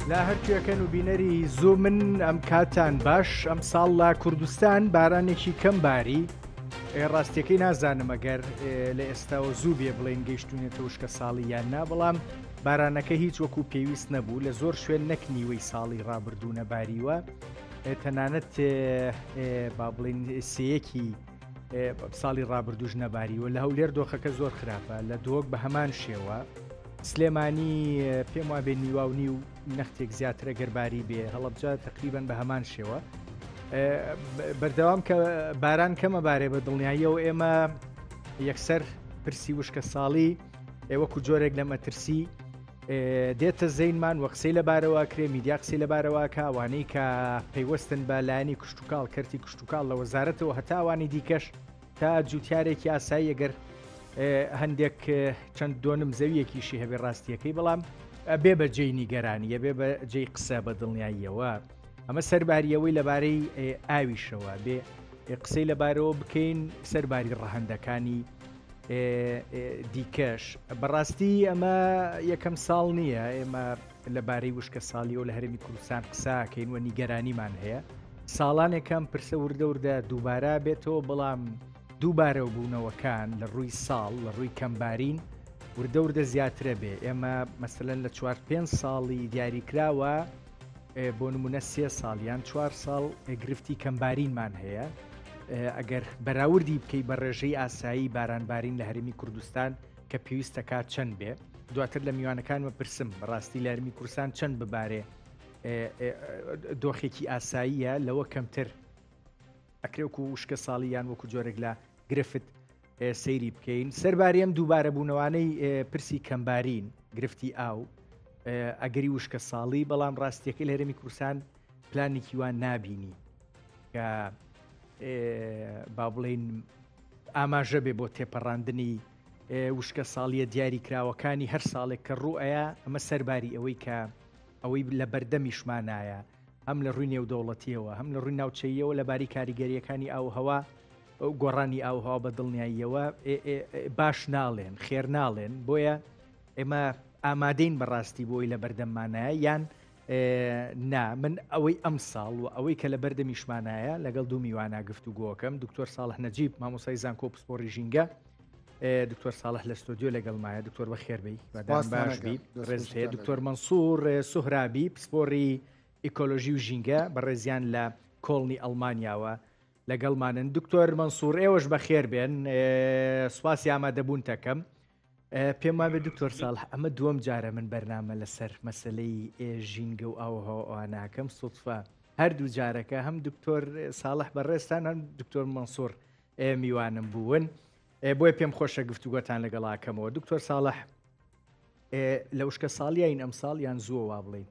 لا هەرکوێکەن و بینەری زوو من ئەم کاتان باش ئەم ساڵ لە کوردستان بارانێکی کەم باری ڕاستیەکەی نازانم ئەگەر لە ئێستاوە زوو بێ بڵێن گەیشتونێتەوە شکە ساڵی یان نا بەڵام بارانەکە هیچ وەکو پێویست نەبوو لە زۆر شوێن نەکنیوەی ساڵی ڕابردوو نەباریوە تەنانەت با بڵێن سەیەکی ساڵی ڕابردووش نەباریوە لە هەولێر دۆخەکە زۆر خراپە لە دۆک بە هەمان شێوە سلێمانی پێم وابێ نیواونی و نەختێک زیاترە گەرباری بێ هەڵەبجا تقریبان بە هەمان شێوە بەردەوام کە باران کەمە بارێ بە دڵنیاییەوە ئێمە یەکسەر پرسی وشکە ساڵی وەکو جۆرێک لە مەترسی دێتە زەینمان وە قسەی لەبارەوە کرێ میدیا قسەی لەبارەوە کاوانەی کە پەیوەستن بە لایانی کشتتوکاڵ کەرتی کشتتوکاڵ لە وەزارەتەوە هەتاوانی دیکەش تا جوتیارێکی ئاسایی ئەگەر هەندێک چەند دۆنم زەویەکیشی هەبێ ڕاستیەکەی بەڵام بێ بە جێی نیگەرانیە بێ بە جێی قسە بە دڵنیاییەوە ئەمە سەرباریەوەی لەبارەی ئاویشەوە بێ قسەی لەبارەوە بکەین سەرباری ڕەهەندەکانی دیکەش بەڕاستی ئەمە یەکەم ساڵ نییە ئێمە لەبارەی وشکە ساڵی و لە هەرمی کوردستان قساکەین و نیگەرانیمان هەیە ساڵانێکم پرسە وردەوردە دووبارە بێتەوە بەڵام دووبارە بوونەوەکان لە ڕووی ساڵ لە ڕووی کەمبارین وردەوردە زیاترە بێ ئێمە مەسەلەن لە 4-5 ساڵی دیاریکراوە بۆ نمونە 3 ساڵیان 4 ساڵ گرفتی کەمبارینمان هەیە ئەگەر بەراوردی بکەی بە ڕێژەی ئاسایی بارانبارین لە هەرمی کوردستان کە پێویستە کات چەند بێ دواتر لە میوانەکانمە پرسم بەڕاستی لە هەرمی کوردستان چەند ببارێ دۆخێکی ئاساییە لەوە کەمتر ئەکرێوەکو وشکە ساڵی یان وەکو جۆرێک لە گرفت سەیری بکەین سەرباری ئەم دووبارە بوونەوانەی پرسی کەمبارین گرفتی ئاو ئەگەری وشکە ساڵی بەڵام ڕاستیەکەی لە هەرمی کوردستان پلانێکی وان نابینی کە با بڵێن ئاماژە بێ بۆ تێپەڕاندنی وشکە ساڵیە دیاری کراوەکانی هەر ساڵێک کە ڕوئەیە ئەمە سەرباری ئەوەی کە ئەوەی لە بەردەمیشمانایە هەم لە ڕووی نێودەوڵەتیەوە هەم لە ڕووی ناوچەیەوە لەباری کاریگەریەکانی ئاوهەوا گۆڕانی ئاوهەوا بە دڵنیاییەوە باش ناڵێن خێر ناڵێن بۆیە ئێمە ئامادەین بەڕاستی بۆی لە بەردەممانایە یان نا من ئەوەی ئەم ساڵ و ئەوەی کە لە بەردەمیشمانایە لەگەڵ دوو میوانە گفتوگۆکەم دکتۆر ساڵح نەجیب مامۆسای زانکۆ پسپۆڕی ژینگە دکتۆر ساڵح لە ستۆدیۆ لەگەڵمایە دکتۆر بەخێربەی باشبی ڕێز هەیە دکتۆر مەنسوور سوهرابی پسپۆڕی ئیکۆلۆژی و ژینگە بەڕێزیان لە کۆڵنی ئەڵمانیاوە لەگەڵمانن دکتۆر مەنسوور ئێوەش بەخێر بێن سواسی ئامادەبوون تەکەم پێم وابێ دکتۆر ساڵح ئەمە دووەم جارە من بەرنامە لەسەر مەسلەی ژینگە و ئاوهەوا ناکەم سوتفە هەردوو جارەکە هەم دکتۆر ساڵح بەڕێستان هەم دکتۆر مەنسوور میوانم بوون بۆیە پێم خۆشە گفتوگۆتان لەگەڵاکەمەوە دکتۆر ساڵح لە وشکە ساڵیین ئەم ساڵ یان زووە وا بڵێین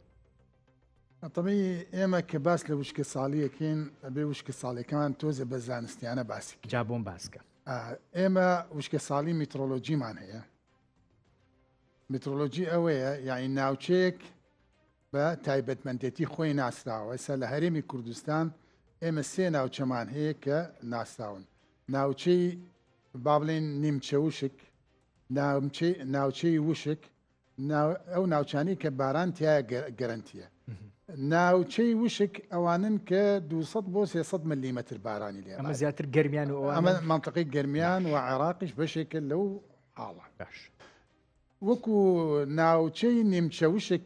طبعی ئێمە کە باس لە وشکە ساڵیەکەین بێ وشکە ساڵیەکەمان تۆزە بە زانستیانە باسی جا بۆم باسکە ئێمە وشکە ساڵی میترۆلۆجیمان هەیە میترۆلۆجی ئەوەیە یعنی ناوچەیەک بە تایبەتمەندێتی خۆی ناسراوە ئێستا لە هەرێمی کوردستان ئێمە 3 ناوچەمان هەیە کە ناسراون ناوچەی با بڵێن نیمچە وشک ناوچەی وشک ئەو ناوچانی کە باران تایە گەرنتیە ناوچەی وشک ئەوانن کە 200 بۆ 300 ملیمتر بارانی لێ ئەمە زیاتر گەرمیان و ئەمە منطقی گەرمیان و عێراقیش بەشێکە لەو حاڵە باش وەکو ناوچەی نیمچە وشک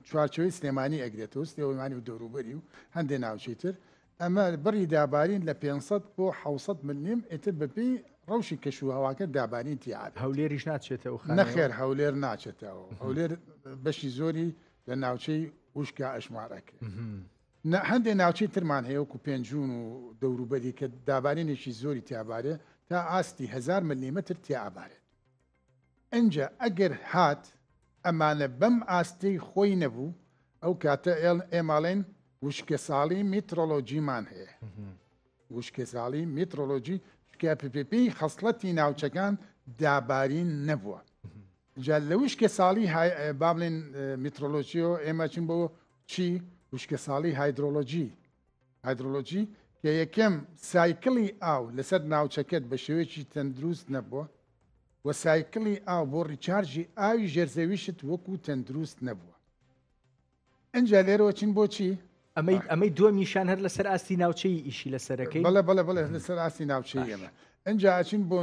چوارچەوەی سلێمانی ئەگرێتەوە سلێمانی و دەوروبەری و هەندێک ناوچەی تر ئەمە بڕی دابارین لە 500 بۆ 600 ملیم ئیتر بەپێی ڕەوشی کەشوهەواکە دابارین تیاات هەولێریش ناچێتەوە نەخێر هەولێر ناچێتەوە هەولێر بەشی زۆری لە ناوچەی وشکە ئەشمارەکە هەندێک ناوچەی ترمان هەیە وەکو پێنجون و دەوروبەری کە دابارینێکی زۆری تیابارێ تا ئاستی 1000 ملیمتر تیابارێت ئەنجە ئەگەر هات ئەمانە بەم ئاستی خۆی نەبوو ئەو کاتە ئێماڵێن وشکە ساڵی میترۆلۆجیمان هەیە وشکە ساڵی میترۆلۆجی کە پپی خەسڵەتی ناوچەکان دابارین نەبووە جا لە وشکە ساڵی با بڵێن میترۆلۆژیۆ ئێمە چین بۆ چی وشکە ساڵی هایدرۆلۆجی کە یەکەم سایکڵی ئاو لەسەر ناوچەکەت بە شێوەیەکی تەندروست نەبووە و سایکڵی ئاو بۆ ڕیچارژی ئاوی ژێرزەویشت وەکو تەندروست نەبووە ئەجا لێرەوە چین بۆچی ئەمەی دووەمیشان هەر لەسەر ئاستی ناوچەی ئیشی لەسەرەکەی بەڵێ لەسەر ئاستی ناوچەی ئێمە ئەجا ئاچین بۆ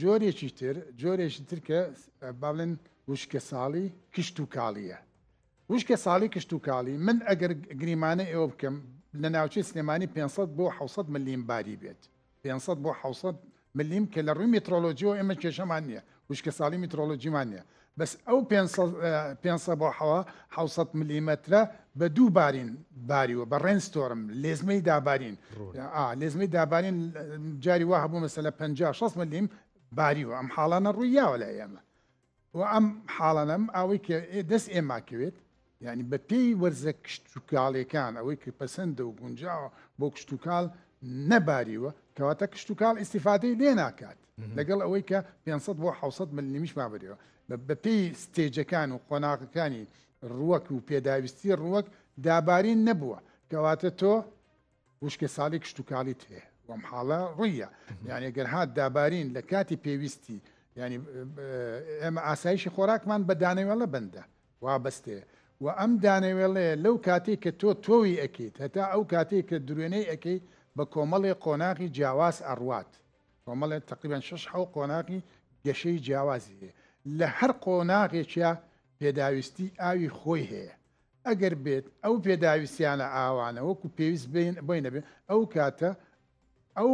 جۆرێکی تر جۆرێکی تر کە با بڵێن وشکە ساڵی کشت و کاڵیە وشکە ساڵی کشت و کاڵی من ئەگەر گریمانە ئێوە بکەم لە ناوچەی سلێمانی 500 بۆ 600 ملیم باری بێت 500 بۆ 600 ملیم کە لە ڕووی میترۆلۆژیەوە ئێمە کێشەمان نییە وشکە ساڵی میترۆلۆژیمان نییە بەس ئەو 500 بۆ 600 میلیمەترە بە دوو بارین باریوە بە ڕێنستۆرم لێزمەی دابارین لێزمەی دابارین جاری وا هەبوو مەسەلە 50-60 ملیم باریوە ئەم حاڵانە ڕوویاوە لە ئێمە و ئەم حاڵانەم ئەوەی کە دەست ئێماکەوێت یعنی بە پێی وەرزە کشتتوکاڵەکان ئەوەی کە پەسەندە و گونجاوە بۆ کشتتوکاڵ نەباریوە کەواتە کشتتوکاڵ ئیسیفادەی لێ ناکات لەگەڵ ئەوەی کە 500 بۆ 600 ملیمیش مابرەوە بە پێی ستێجەکان و قۆناغەکانی ڕووەک و پێداویستی ڕووەک دابارین نەبووە کەواتە تۆ وشکە ساڵی کشتتوکاڵیت هەیە وەم حاڵە ڕوویە یعنی ئەگەر هات دابارین لە کاتی پێویستی ینی ئێمە ئاسایشی خۆراکمان بە دانەوێڵە بەندە وابەستێ و ئەم دانەوێڵەیە لەو کاتێک کە تۆ تۆوی ئەکەیت هەتا ئەو کاتێک کە درێنەی ئەەکەی بە کۆمەڵی قۆناغی جیاواز ئەڕوات کۆمەڵێت تقریبان 6 قۆناغی گەشەی جیاوازی هەیە لە هەر قۆناغێکە پێداویستی ئاوی خۆی هەیە ئەگەر بێت ئەو پێداویستیانە ئاوانە وەکو پێویست بینە بێت ئەو کاتە ئەو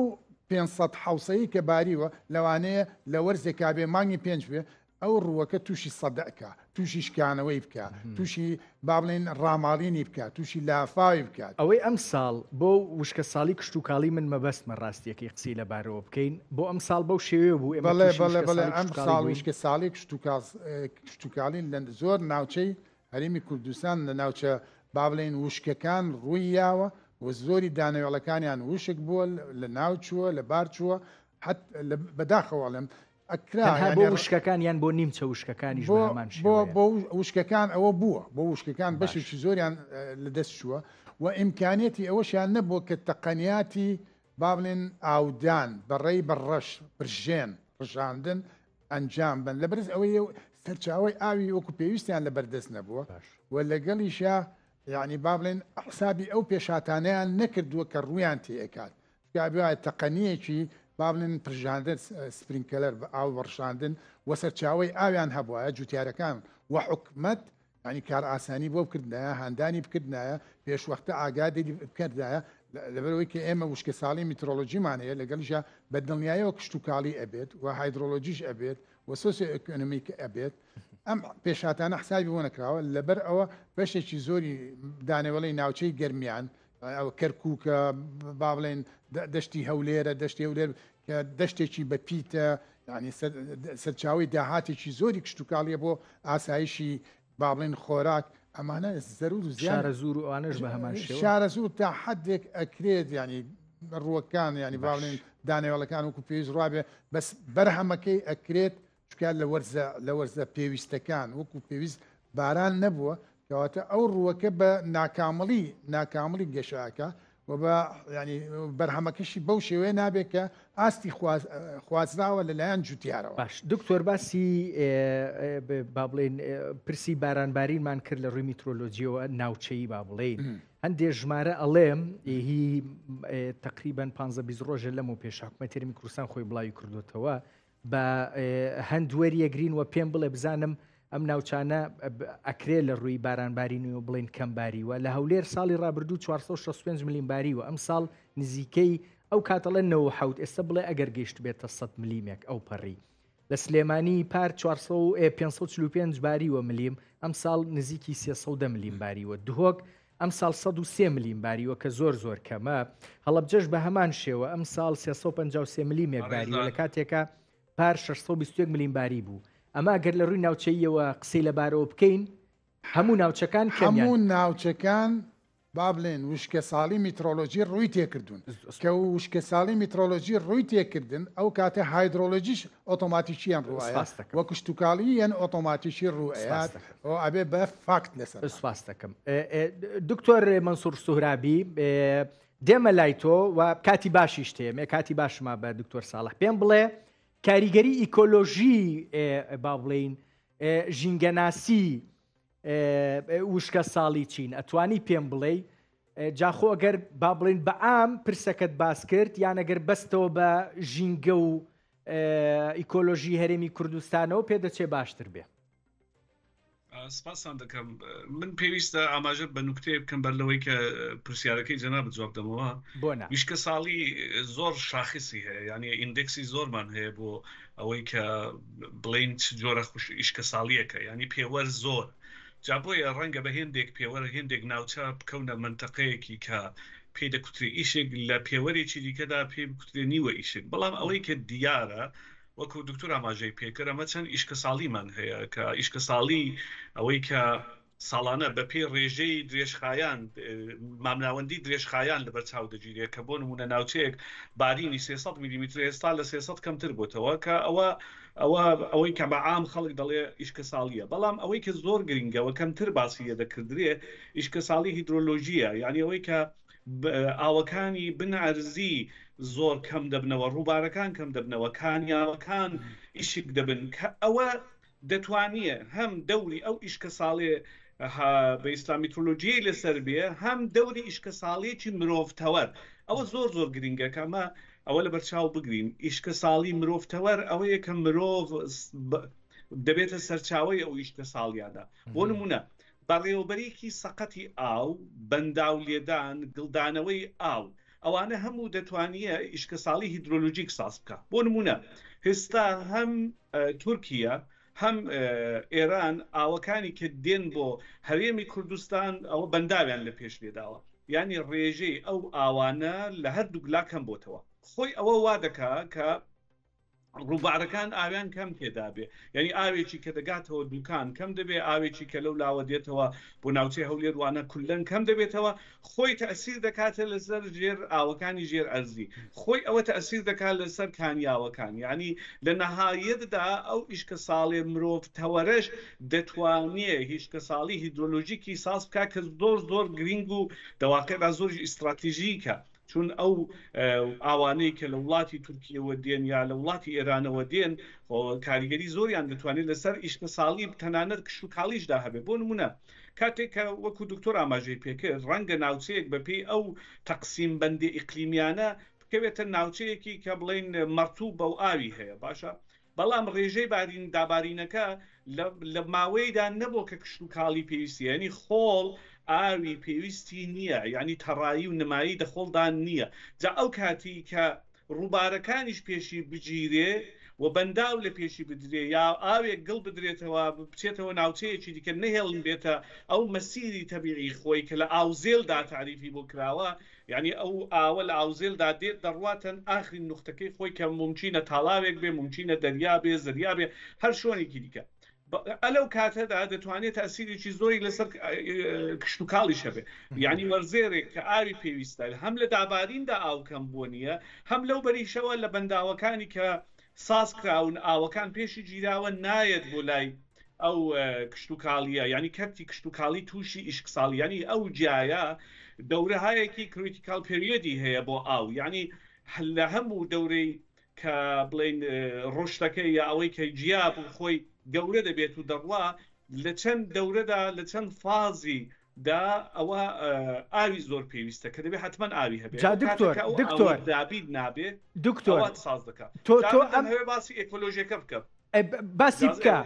500 حوسەیە کە باریوە لەوانەیە لە وەرزێکا بێ مانگی 5 بێ ئەو ڕووەکە تووشی سەدەکە تووشی شکانەوەی بکە تووشی با بڵێن ڕاماڵینی بکات تووشی لافاوی بکات ئەوەی ئەم ساڵ بۆ وشکە ساڵی کشتتوکاڵی من مەبەستمە ڕاستیەکەی قسەی لەبارەوە بکەین بۆ ئەم ساڵ بەو شێوێ بوو بەڵێ ئەم ساڵ وشکە ساڵی کشتتوکاڵی لە زۆر ناوچەی هەرێمی کوردستان لە ناوچە با بڵێن وشکەکان ڕوویاوە و زۆری دانەوێڵەکانیان وشک بووە لە ناوچووە لە بارچووە حت بەداخەوەڵم ئەکرا بۆ وشکەکان یان بۆ نیمچە وشکەکانی بۆ وشکەکان ئەوە بووە بۆ وشکەکان بەشێکی زۆریان لەدەست چووە و ئیمکانێتی ئەوەشیان نەبووە کە تەقەنیاتی با بڵێن ئاودان بەڕێی بەڕەش پرژێن ڕژاندن ئەنجام بن لە بەرز ئەوەی سەرچاوی ئاوی وەکو پێویستیان لە بەردەست نەبووە و لەگەڵیشا یعنی با بڵێن حسابی ئەو پێشاتانیان نەکردووە کە ڕویان تێکات تەقەنیەکی با بڵێن پرژاندن سپرینکلەر ئاو بەڕشاندن وە سەرچاوی ئاویان هەبووە جوتیارەکان وە حکومەت ینی کار ئاسانی بۆ بکردایە هەندانی بکردایە پێشوەختە ئاگادی بکردایە لەبەرەوەی کە ئێمە وشکە ساڵی میترۆلۆژیمان هەیە لەگەڵیشە بە دڵنیاییەوە کشتتوکاڵی ئەبێت و هایدرۆلۆژیش ئەبێت و سۆسیۆ ئۆکۆنۆمیک ئەبێت ئەم پێشاتانە حسابی بۆ نەکراوە لەبەر ئەوە بەشێکی زۆری دانەوەڵی ناوچەی گەرمیان ئەو کەرکووکە با بڵێن دەشتی هەولێرە دەشتی هەولێر کە دەشتێکی بەپیتە ینی سەرچاوی داهاتێکی زۆری کشتتوکاڵیە بۆ ئاسایشی با بڵێن خۆراک ئەمانە زەرور و زیارە زور و ئەوانەش بە هەمان شارە زوور تا حدێک ئەکرێت ینی ڕووەکان ینی با بڵێن دانەوێڵەکان وەکو پێویست ڕابێ بەس بەرهەمەکەی ئەکرێت چکار لە وەرزە پێویستەکان وەکو پێویست باران نەبووە کەواتە ئەو ڕووەکە بە ناکاملی گەشاکە و بە ینی بەرهەمەکەشی بەو شێوەیە نابێت کە ئاستی خوازراوە لەلایەن جوتیارەوە باش دکتۆر باسی با بڵێن پرسی بارانبارینمان کرد لە ڕووی میترۆلۆژیەوە ناوچەیی با بڵێن هەندێک ژمارە ئەڵێم هی تقریبان 15 ڕۆژە لەم و پێش حکومەت هەرێمی کوردستان خۆی بڵاوی کردوتەوە بە هەندوەریەگرین و پێم بڵێ بزانم ئەم ناوچانە ئەکرێ لە ڕووی بارانبارینی و بڵێن کەمباریوە لە هەولێر ساڵی ڕابردوو 465 ملیم باریوە ئەم ساڵ نزیکەی ئەو کاتەڵە 90 ئێستا بڵێ ئەگەر گەیشت بێتە 100 ملیمێک ئەو پەڕی لە سلێمانی پار 545 باریوە ملیم ئەم ساڵ نزیکی 310 ملیم باریوە دهۆک ئەم ساڵ 103 ملیم باریوە کە زۆر کەمە هەڵەبجەش بە هەمان شێوە ئەم ساڵ 353 ملیمێک باریوە لە کاتێکە پار 621 ملیم باری بوو ئەمە گەر لە ڕووی ناوچەیەوە قسەی لەبارەوە بکەین هەموو ناوچەکان با بڵێن وشکە ساڵی میترۆلۆژی ڕووی تێکردوون کە وشکە ساڵی میترۆلۆژی ڕووی تێکردن ئەو کاتە هایدرۆلۆژیش ئۆتۆماتیکیان ڕوایە وە کشتتوکاڵی یان ئۆتۆماتیشی ڕوئات ئەو ئەبێ بە فاکت لەسەر سپاس دەکەم دکتۆر مەنسوور سوهرابی دێمە لای تۆ و کاتی باشیش تێمێ کاتی باشما بە دکتۆر ساڵح پێم بڵێ کاریگەری ئیکۆلۆژی با بڵێن ژینگەناسی وشکە ساڵی چین ئەتوانی پێم بڵێ جاخۆ ئەگەر با بڵێن بە ئام پرسەکەت باس کرد یان ئەگەر بەستەوە بە ژینگە و ئیکۆلۆژی هەرێمی کوردستانەوە پێدەچێ باشتر بێ. سپاسان دەکەم. من پێویستە ئاماژە بە نوکتێ بکەم بەر لەوەی کە پرسیارەکەی جەناب جواب دەمەوە. ویشکە ساڵی زۆر شاخصی هەیە، یعنی ئیندێکسی زۆرمان هەیە بۆ ئەوەی کە بڵین چ جۆرە ئیشکە ساڵیەکە، ینی پێوەەر زۆر جا بۆیە ڕەنگە بە هێندێک پێوەرە هێندێک ناوچە بکەونە منتەقەیەکی کە پێی دەکوتری ئیشێک لە پێوەرێکی دیکەدا پێ بکوترێ نیوە ئیشێک، بەڵام ئەوەی کە دیارە وەکو دکتۆر ئاماژەی پێکرد ئەمە چەند ئیشکە ساڵیمان هەیە کە ئیشکە ساڵی ئەوەی کە ساڵانە بە پێی ڕێژەی درێژخایان مامناوەندی درێژخایان لەبەر چاو دەگیرێت کە بۆ نمونە ناوچەیەک بارینی 300 میلیمتر ئێستا لە 300 کەمتر بۆتەوە کە ئەوەی کە بە عام خەڵک دەڵێ ئیشکە ساڵیە، بەڵام ئەوەی کە زۆر گرنگەوە کەمتر باسیە دەکردرێ ئیشکە ساڵی هیدرۆلۆژیە، یعنی ئەوەی کە ئاوەکانی بنەرزی زۆر کەم دەبنەوە، ڕووبارەکان کەم دەبنەوە، کانیاوەکان ئیشک دەبن کە ئەوە دەتوانیە هەم دەوری ئەو ئیشکە ساڵێ بە ئیسلامیترۆلۆژیای لەسەر بێ، هەم دەوری ئیشکە ساڵێکی مرۆڤتەوەر. ئەوە زۆر زۆر گرنگە کە ئەمە ئەوە لە بەرچاو بگرین. ئیشکە ساڵی مرۆڤتەوەر ئەوەیە کە مرۆڤ دەبێتە سەرچاوی ئەو ئیشکە ساڵیادا. بۆ نمونە بەڕێوەبەرێکی سەقەتی ئاو، بەنداو لێدان، گڵدانەوەی ئاو، ئەوانە هەموو دەتوانیە ئیشکە ساڵی هیدرۆلۆژیک ساز بکە. بۆ نمونە هێستا هەم تورکیا هەم ئێران ئاوەکانی کە دێن بۆ هەرێمی کوردستان ئەوە بەنداویان لە پێش لێداوە، یعنی ڕێژەی ئەو ئاوانە لە هەردوو گلاکەم بۆتەوە. خۆی ئەوە وا دەکا کە ڕووبارەکان ئاویان کەم پێدا بێ، یعنی ئاوێکی کە دەگاتەوە دوکان کەم دەبێ، ئاوێکی کە لەو لاوە دێتەوە بۆ ناوچەی هەولێروانە کولەن کەم دەبێتەوە. خۆی تەئسیر دەکاتە لەسەر ژێر ئاوەکانی ژێر ئەرزی، خۆی ئەوە تەئسیر دەکات لەسەر کانیاوەکان، یعنی لە نەهایەتدا ئەو ئیشکە ساڵێ مرۆڤتەوەرەش دەتوانێت هیچکە ساڵی هیدرۆلۆژیکی ساز بکات کە زۆر زۆر گرنگ و دەواقعدا زۆر ئیستراتیژیکە، چون ئەو ئاوانەی کە لە وڵاتی تورکیەوە دێن یا لە وڵاتی ئێرانەوە دێن کاریگەری زۆریان دەتوانێت لەسەر ئیشکە ساڵی تەنانەت کشت و کاڵیشدا هەبێت. بۆ نمونە کاتێک کە وەکو دکتۆر ئاماژەی پێکرد ڕەنگە ناوچەیەک بەپێی ئەو تەقسیم بەندی ئیقلیمیانە بکەوێتە ناوچەیەکی کە بڵێن مەرتوب بەو ئاوی هەیە، باشە، بەڵام ڕێژەی دابارینەکە لە ماوەیەدا نەبوو کە کشت و کاڵی پێویستی، یعنی خۆڵ ئاوی پێویستی نییە، یعنی تەڕایی و نمایی دەخۆڵدان نییە. جا ئەو کاتی کە ڕووبارەکانیش پێشی بگیرێ و بەنداو لە پێشی بدرێ یا ئاوێک گڵ بدرێتەوە بچێتەوە ناوچەیەکی دیکە نەهێڵن بێتە ئەو مەسیری تەبیعی خۆی کە لە ئاوزێلدا تعریفی بۆ کراوە، یعنی ئەو ئاوە لە ئاوزێلدا دێت دەڕواتن ئاخرین نقطەکەی خۆی کە ممکنە تاڵاوێک بێ، ممکنە دەریا بێ، زریا بێ، هەر شوێنێکی دیکە. ئەلەو کاتەدا دەتوانێت تەسیرێکی زۆری لەسەر کشت و کاڵی شەبێ، یعنی وەرزێرێک کە ئاوی پێویستە هەم لە داباریندا ئاو کەم بۆ نییە، هەم لەو بەریشەوە لە بەنداوەکانی کە ساز کراون ئاوەکان پێشی گیراوە نایەت بۆ لای ئەو کشت و کاڵیە، یعنی کەپتی کشت و کاڵی تووشی ئیشک ساڵی، یعنی ئەو جایە دەورەهایەکی کریتیکال پێریۆدی هەیە بۆ ئاو، یعنی لە هەموو دەورەی کە بڵێن ڕۆشتەکەی یا ئەوەی کە جیاب و خۆی گەورە دەبێت و دەڕوا لە چەند دەورەدا لە چەند فازی دا ئەوە ئاوی زۆر پێویستە کە دەبێت حتمما ئاوی هەبێت. دکتۆر دابید نابێت دکتۆر ساز دەکات. تۆ هەوێ باسی ئێکۆلۆژیەکە بکە، باسی بکە،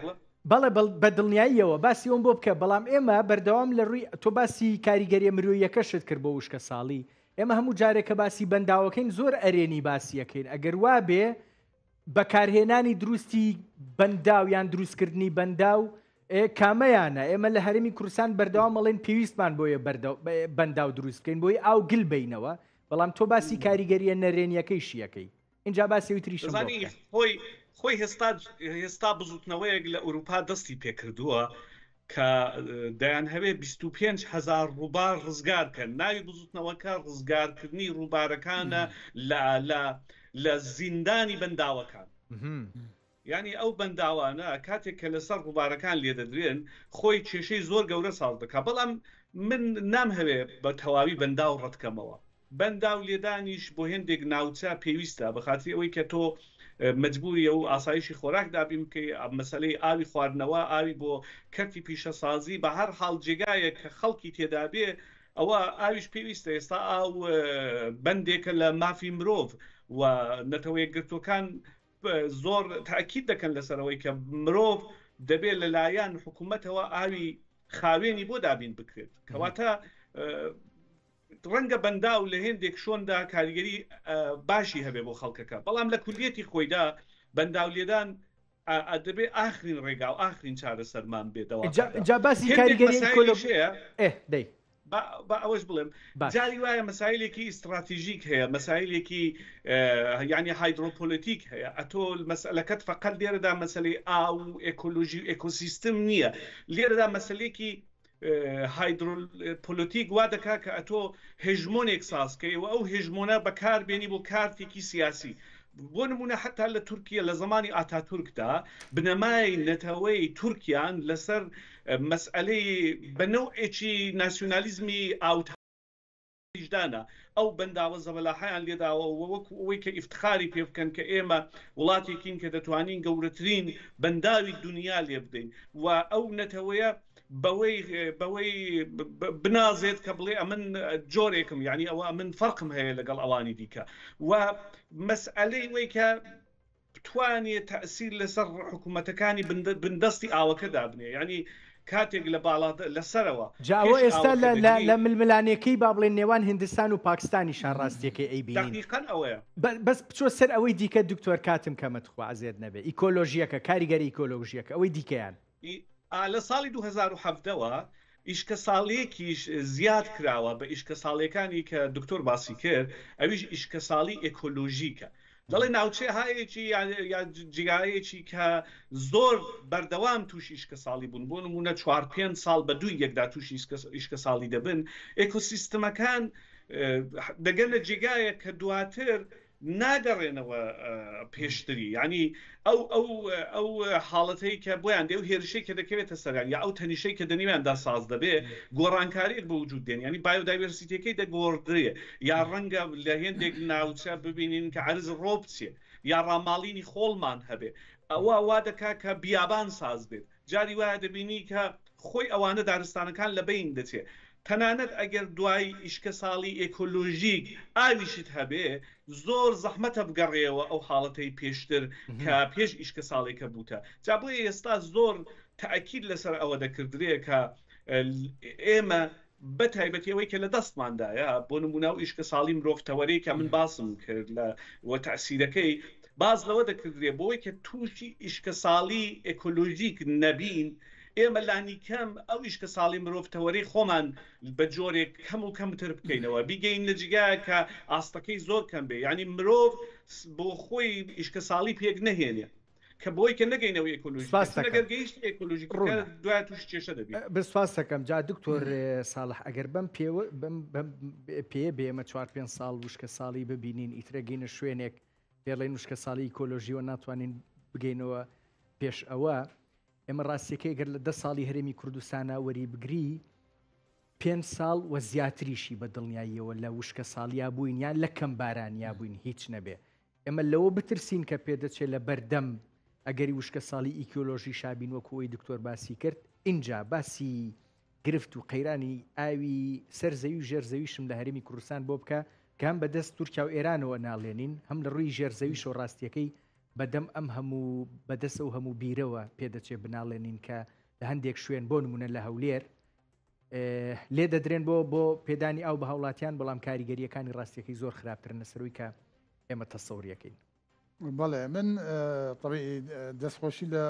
بەڵێ بە دڵنیاییەوە باسی ئەوم بۆ بکە، بەڵام ئێمە بەردەوام لە ڕووی تۆ باسی کاریگەری مرۆییەکەشت کرد بۆ وشکە ساڵی، ئێمە هەموو جارێکە باسی بەنداوەکەین زۆر ئەرێنی باسیەکەین. ئەگەر وا بێ بەکارهێنانی دروستی بەنداو یان دروستکردنی بەنداو کامەیانە؟ ئێمە لە هەرێمی کوردستان بەردەوام مەڵێن پێویستمان بۆیە بەنداو دروست بکەین بۆی ئاو گل بینەوە، بەڵام تۆ باسی کاریگەریە نەرێنیەکەی شیەکەی، اینجا باسی تریشم خۆی هێستا بزوتنەوەیەک لە ئەوروپا دەستی پێکردووە کە دەیان هەوێ 25,000 ڕووبار ڕزگارکەن. ناوی بزوتنەوەکە ڕزگارکردنی ڕووبارەکانە لە زیندانی بەنداوەکان، یعنی ئەو بەنداوانە کاتێک کە لەسەر ڕووبارەکان لێدەدرێن خۆی کێشەی زۆر گەورە ساڵ دەکات، بەڵام من نامهەوێ بە تەواوی بەنداو ڕەتکەمەوە، بەندا و لێدانیش بۆ هێندێک ناوچە پێویستە بە خاطری ئەوەی کە تۆ مجبوریە و ئاسایشی خۆراک دابین بکەی مەسلەی ئاوی خواردنەوە ئاوی بۆ کەرتی پیشەسازی بە هەر حاڵ جێگایە کە خەڵکی تێدا بێ ئەوە ئاویش پێویستە ئێستا ئاو بەندێکە لە مافی مرۆڤ و نەتەوەیە گرتوەکان زۆر تاکید دەکەن لەسەرەوەی کە مرۆڤ دەبێت لەلایەن حکوومەتەوە ئاوی خاوێنی بۆ دابین بکرێت کەواتە ڕەنگە بەندا و لە هێندێک شۆندا کاریگەری باشی هەبێ بۆ خەڵکەکە بەڵام لە کولیەتی خۆیدا بەندا و لێدان دەبێ ئاخرین ڕێگا و ئاخرین چارە سەرمان بێتەوە جا باسی کاریگەری ئیکۆلۆژیە دەی با ئەوەش بڵێم جاری وایە مەسایلێکی ئیستراتیژیک هەیە مەسایلێکی یعنی هایدرۆپۆلیتیک هەیە ئەتۆ مەسئلەکەت فقط لێرەدا مەسلەی ئاو و ئێکۆلۆژی و ئێکۆسیستم نییە لێرەدا مەسلێکی هایدرۆپۆلیتیک وا دەکا کە ئەتۆ هێژمۆنێک سازکەی و ئەو هێژمۆنە بەکاربێنی بۆ کارتێکی سیاسی بۆ نمونە حتا لە تورکیا لە زمانی ئاتاتورکدا بنەمای نەتەوەی تورکیان لەسەر مەسئلەی بەنەوعێکی ناسیۆنالیزمی ئاوتاژدانە ئەو بەنداوە زەبەلاحیان لێداوە وەکو ئەوەی کە ئیفتخاری پێ بکەن کە ئێمە وڵاتێکین کە دەتوانین گەورەترین بەنداوی دنیا لێ بدەین و ئەو نەتەوەیە بەوەی بنازێت کە بڵێ ئەمن جۆرێکم یعنی ئەوە من فەرقم هەیە لەگەڵ ئەوانی دیکە و مەسئلەی وەی کە بتوانێت تەئسیر لەسەر حکوومەتەکانی بندەستی ئاوەکە دابنێ یعنی کاتێک لە باڵات لەسەرەوە جاوە ئێستا لە ململانەکەی با بڵێن نێوان هندستان و پاکستانی شانڕاستیەکەی ئەیبین دقیقاً ئەوەیە بەس بچۆ سەر ئەوەی دیکە دکتۆر کاتم کەمەتخوا ئازێت نەبێ ئیکۆلۆژیەکە کاریگەری ئیکۆلۆژیەکە ئەوەی دیکەیان لە ساڵی 2007ەوە ئیشکە ساڵەیەکیش زیاد کراوە بە ئیشکە ساڵیەکانی کە دکتۆر باسی کرد ئەویش ئیشکە ساڵی ئێکۆلۆژیکە دەڵێ ناوچێ هایەکی یا جگایەکی کە زۆر بەردەوام تووشی ئیشکە ساڵی بوون بۆ نمونە 4-5 ساڵ بە دووی یەکدا تووشی ئیشکە ساڵی دەبن ئێکۆسیستمەکان دەگەنە جێگایە کە دواتر ناگەڕێنەوە پێشتری ینی ئەو حاڵەتەی کە بۆیان دێ و هێرشەی کە دەکەوێتە سەریان یا ئەو تەنیشەی کە دەنیویاندا ساز دەبێ گۆڕانکاریت بە وجود دێن ینی بایۆدایڤەرسیتەکەی دەگۆڕدرێ یا ڕەنگە لە هێندێک ناوچە ببینین کە عەرز ڕۆ بچێ یا ڕاماڵینی خۆڵمان هەبێ ئەوە وا دەکا کە بیابان ساز بێت جاری وایە دەبینی کە خۆی ئەوانە دارستانەکان لە بین دەچێت تەنانەت ئەگەر دوای ئیشکە ساڵی ئێکۆلۆژیک ئاویشت هەبێ زۆر زەحمەتە بگەڕێەوە ئەو حاڵەتەی پێشتر کە پێش ئیشکە ساڵێکە بووتە جا بۆیە ئێستا زۆر تەئەکید لەسەر ئەوە دەکردرێ کە ئێمە بە تایبەتیەوەی کە لە دەستماندایە بۆ نمونە و ئیشکە ساڵی مرۆڤتەوەرەی کە من باسم کرد لە وە تەئسیرەکەی باز لەوە دەکردرێ بۆی کە تووشی ئیشکە ساڵی ئێکۆلۆژیک نەبین ئێمە لانی کەم ئەو ئیشکە ساڵی مرۆڤتەوەرەی خۆمان بە جۆرێک کەم و کەمتر بکەینەوە بیگەین لە جگایە کە ئاستەکەی زۆر کەم بێ ینی مرۆڤ بۆ خۆی ئیشکە ساڵی پێک نەهێنێ کە بۆی کە نەگەینەوە ئێکۆلۆژیگەیشت ئێکۆلۆژیک دوای توش کێشە دەبێت بسپاس دەکەم جا دکتۆر ساڵح ئەگەر بەم پێ بێمە 4-5 ساڵ وشکە ساڵی ببینین ئیترەگەینە شوێنێک پێڵێن وشکە ساڵی ئیکۆلۆژیەوە ناتوانین بگەینەوە پێش ئەوە ئێمە ڕاستیەکەی گەر لە 10 ساڵی هەرێمی کوردستانە وەری بگری 5 ساڵ و زیاتریشی بە دڵنیاییەوە لە وشکە ساڵیا بووین یان لە کەم بارانیا بووین هیچ نەبێ ئێمە لەوە بترسین کە پێدەچێت لە بەردەم ئەگەری وشکە ساڵی ئیکۆلۆژی شابین وەکوەوەی دکتۆر باسی کرد اینجا باسی گرفت و قەیرانی ئاوی سەرزەوی و ژێرزەویشم لە هەرێمی کوردستان بۆ بکە کە هەم بەدەست تورکیا و ئێرانەوە ناڵێنین هەم لە ڕووی ژێرزەویش و ڕاستیەکەی بەدەم ئەم هەموو بەدەستە و هەموو بیرەوە پێدەچێت بناڵێنین کە لە هەندێک شوێن بۆ نمونە لە هەولێر لێ دەدرێن بۆ پێدانی ئاو بە هاوڵاتیان بەڵام کاریگەریەکانی ڕاستیەکەی زۆر خراپتر نەسەروی کە ئێمە تەسەوریەکەین بەڵێ من طبعی دەستخۆشی لە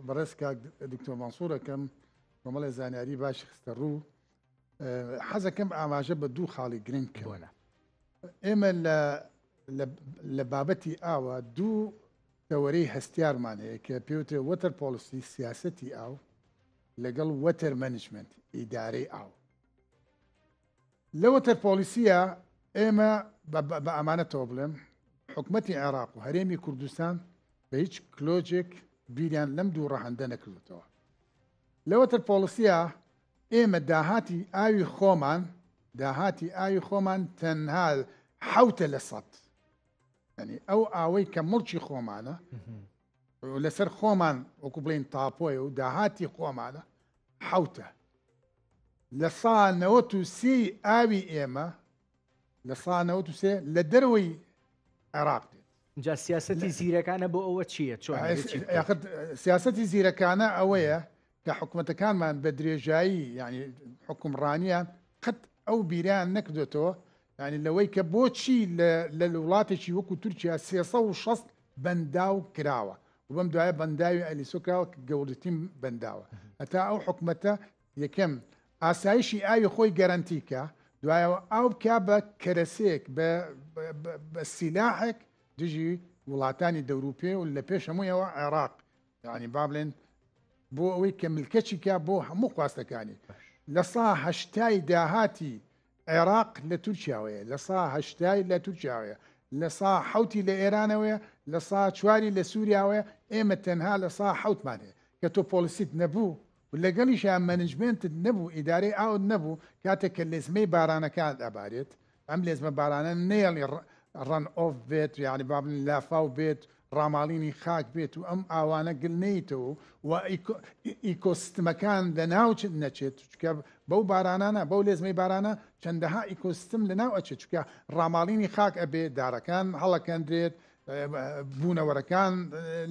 بەڕێزکە دکتۆر مانسوورەکەم بەمەڵێ زانیاری باش خستە ڕوو حەزەکەم ئاماژە بە دوو خاڵی گرنگ کەوەنە ئێمە لە بابەتی ئاوە دوو تەوەرەی هەستیارمان هەیە کە پێوتێ وەتەر پۆلیسی سیاسەتی ئاو لەگەڵ وەتەر مەنیجمنت ئیدارەی ئاو لە وەتەر پۆلیسیە ئێمە بە ئەمانەتەوە بڵێم حکومەتی عێراق و هەرێمی کوردستان بە هیچ کلۆجێک بیریان لەم دوو ڕەهەندە نەکردوتەوە لە وەتەر پۆلیسیە ئێمە داهاتی ئاوی خۆمان داهاتی ئاوی خۆمان تەنها 7%. ینی ئەو ئاوەی کە مڵکی خۆمانە لەسەر خۆمان وەکو بڵین تاپۆیە و داهاتی خۆمانە 7. لە 93 ئاوی ئێمە لە 93 لە دەروی عێراق دێت. اینجا سیاسەتی زیرەکانە بۆ ئەوە چییە؟ سیاسەتی زیرەکانە ئەوەیە کە حکوومەتەکانمان بە درێژایی ینی حکومڕانیان قەت ئەو بیریان نەکردێتەوە، ینی لەوەی کە بۆچی لە وڵاتێکی وەکو تورکیا 360 بەنداو کراوە و بەم دوایە بەنداوی ئەلیسۆکراوە گەورەترین بەنداوە. هەتا ئەو حکوومەتە یەکەم ئاسایشی ئاوی خۆی گەرانتیکە، دوایەوە ئاو بکا بە کەرەسێک بە سیلاحێک دژی وڵاتانی دەوروپێ و لە پێش هەموویەوە عێراق، ینی با بڵێن بۆ ئەوەی کە ملکەچی کا بۆ هەموو خواستەکانی. لە 180 داهاتی عێراق لە تورکیاوەیە، لە 180 لە تورکیاوەیە، لە 170 لە ئێرانەوەیە، لە 104 لە سووریاوەیە. ئێمە تەنها لە 107مان هەیە کە تۆ پۆلیسیت نەبوو و لەگەڵیشیان مەنیجمنتت نەبوو، ئیدارەی ئاوت نەبوو، کاتێک کە لێزمەی بارانەکان ئەبارێت. ئەم لێزمە بارانە نێڵی ڕەن ئۆف بێت، یعنی با بڵێن لافاو بێت، ڕاماڵینی خاک بێت و ئەم ئاوانە گلنیتەوە و ئیکۆسیستمەکان لە ناوچ نەچێت، چکە بەو بارانانە بەو لێزمەی بارانە چەندەها ئیکۆسیستم لە ناو ئەچێت، چکە ڕاماڵینی خاک ئەبێ، دارەکان هەڵەکەندرێت، بوونەوەرەکان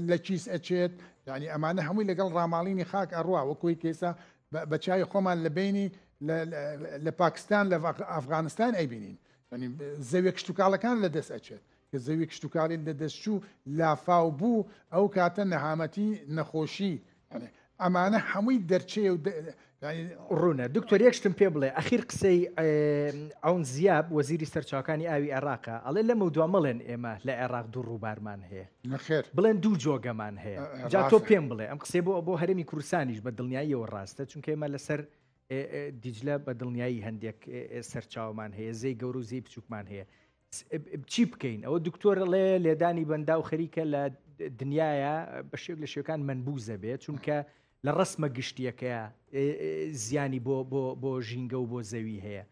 لە چیس ئەچێت، ینی ئەمانە هەمووی لەگەڵ ڕاماڵینی خاک ئەڕوا. وەکوی کێسا بە چای خۆمان لە بینی لە پاکستان لە ئەفغانستان ئەیبینین، ینی زەویە کشتتوکاڵەکان لە دەست ئەچێت کە زەوی کشتتوکاری لە دەستچوو لافاو بوو ئەو کاتە نەهامەتی نەخۆشی، ئەمانە هەمووی دەرچێ و ڕوونە. دکتۆر یەکشتم پێ بڵێ ئەخیر قسەی ئەوون زیاب وەزیری سەرچاوەکانی ئاوی عێراقە ئەڵێ لەمە دوامەڵێن ئێمە لە عێراق دوو ڕووبارمان هەیە، نەخێر بڵێن دوو جۆگەمان هەیە. جا تۆ پێم بڵێ ئەم قسەی بۆ هەرێمی کوردستانیش بە دڵنیاییەوە ڕاستە، چونکە ئێمە لەسەر دیجلە بە دڵنیایی هەندێک سەرچاومان هەیە، زەی گەور و زەی بچووکمان هەیە. چی بکەین؟ ئەوە دکتۆرڵێ لێدانی بەندا و خەریکە لە دنیاە بە شێک لە شێوەکان منبوزە بێت، چونکە لە ڕسمە گشتیەکەیە زیانی بۆ ژینگە و بۆ زەوی هەیە.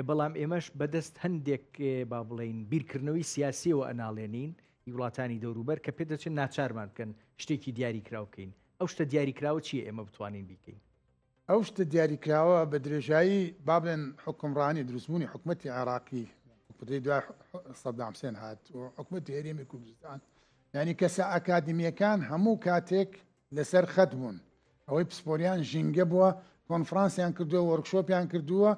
بەڵام ئێمەش بەدەست هەندێک با بڵین بیرکردنەوەی سیاسیەوە ئەناڵێنین وڵاتانی دەوروبەر کە پێ دەچێت ناچارمان بکەن شتێکی دیاریکراو بکەین. ئەو شتە دیاریکراوە چیە ئێمە بتوانین بیکەین؟ ئەو شتە دیاریکراوە بە درێژایی با بڵێن حکومڕانی دروستبوونی حکوومەتی عێراقی دوای سەدام حوسێن هات و حکوومەتی هەرێمی کوردستان، ینی کەسە ئاکادمیەکان هەموو کاتێک لەسەر خەت بوون، ئەوەی پسپۆریان ژینگە بووە، کۆنفرانسیان کردووە، وەرکشۆپیان کردووە،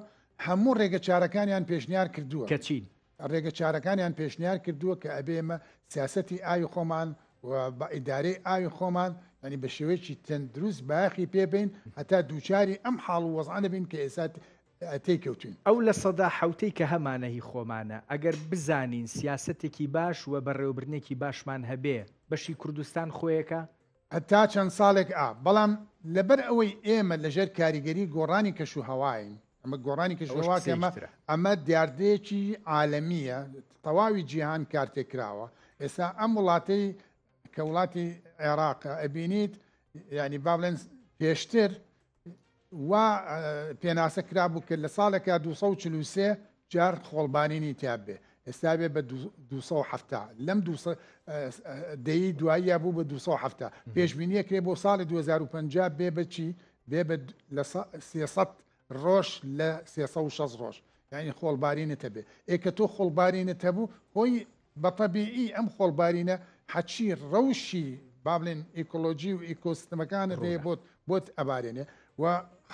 هەموو ڕێگە چارەکانیان پێشنیار کردووە. کەچین ڕێگە چارەکانیان پێشنیار کردووە کە ئەبێمە سیاسەتی ئاوی خۆمان و بە ئیدارەی ئاوی خۆمان ینی بە شێوەیەکی تەندروست باخی پێبین هەتا دووچاری ئەم حاڵ و وەزعانە بین کە ئێستا تێکەوتین. ئەو لە سەدا حوتەی کە هەمانەهی خۆمانە ئەگەر بزانین سیاسەتێکی باش و بەڕێوەبرنێکی باشمان هەبێ بەشی کوردستان خۆیەکە هەتا چەند ساڵێک بەڵام لەبەر ئەوەی ئێمە لەژێر کاریگەری گۆڕانی کەش و هەواین، ئەمە گۆڕانی کەشەوەکەمە ئەمە دیاردەیەکی عالەمیە، تەواوی جیهان کارتێکراوە. ئێستا ئەم وڵاتەی کە وڵاتی عێراقە ئەبینیت ینی با بڵێن پێشتر وا پێناسە کرابوو کە لە ساڵێکە 243 جار خۆڵبانینی تیاب بێ، ئێستا بێ بە 270 لەم دەی دواییە بوو بە 270 پێشبینیە کرێ بۆ ساڵی 2050 بێ بەچی بێ لە 300 ڕۆژ لە 360 ڕۆژ، یعنی خۆڵبارینە بێ. ئێکە تۆ خۆڵبارینە هەبوو هۆی بەتەبیعی ئەم خۆڵبارینە حەچی ڕەوشی با بڵێن ئیکۆلۆژی و ئیکۆسیستمەکانت هەیە بۆت ئەبارێنێ و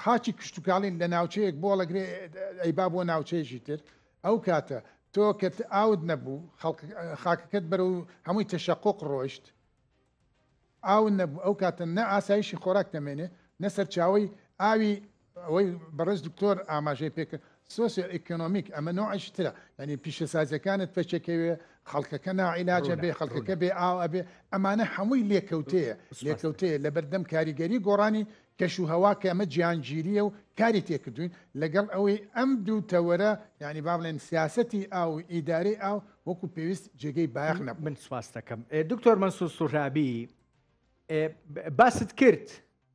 خاچی کشتتوکاڵین لە ناوچەیەک بۆ لەگرێ ئەیبا بۆ ناوچەیەکی تر. ئەو کاتە تۆ کە ئاود نەبوو خاکەکەت بەرە و هەمووی تەشەقق ڕۆیشت ئاو نەبوو، ئەو کاتە نە ئاسایشی خۆراک دەمێنێ نە سەرچاوی ئاوی ئەوەی بەڕێز دکتۆر ئاماژەی پێکرد سۆسیۆ ئیکۆنۆمیک ئەمە نوعش ترە، ینی پیشەسازیەکانت پێچەکەوێ خەڵکەکە ناعیلاجە بێ خەڵکەکە بێ ئاو ئەبێ، ئەمانە هەمووی لێکەوتەیە لە بەردەم کاریگەری گۆڕانی کەش و هەوا کە ئەمە گیانگیریە و کاری تێکردوین لەگەڵ ئەوەی ئەم دوو تەوەرە ینی با بڵێن سیاسەتی ئاو و ئیدارەی ئاو وەکو پێویست جێگەی بایەخ نەبوو. من سواس دەکەم. دکتۆر مەنسوور سوڕابی باست کرد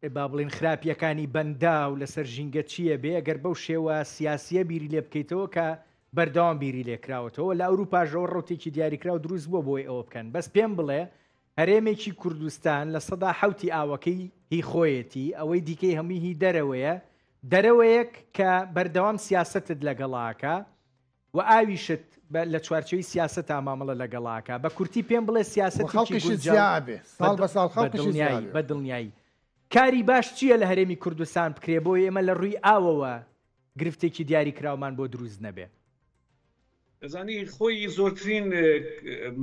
با بڵێن خراپیەکانی بەندا و لەسەر ژینگە چییە بێ ئەگەر بەو شێوە سیاسیە بیری لێ بکەیتەوە کە بەردەوام بیری لێکراوەتەوە لە ئەوروپاژەوە ڕوتێکی دیاریکرا و دروست بۆ بۆی ئەوە بکەن بەس پێم بڵێ هەرێمێکی کوردستان لە سەدا حوتی ئاوەکەی هی خۆیەتی ئەوەی دیکەی هەمووی هی دەرەوەیەک کە بەردەوام سیاستت لەگەڵاکە و ئاویشت لە چوارچەوەی سیاست ئامامەڵە لەگەڵاکە بە کورتی پێم بڵێ سیاستێکی بەدڵنیایی کاری باش چییە لە هەرێمی کوردستان بکرێ بۆ ئێمە لە ڕووی ئاوەوە گرفتێکی دیاری کراومان بۆ دروست نەبێ زانی خۆی زۆرترین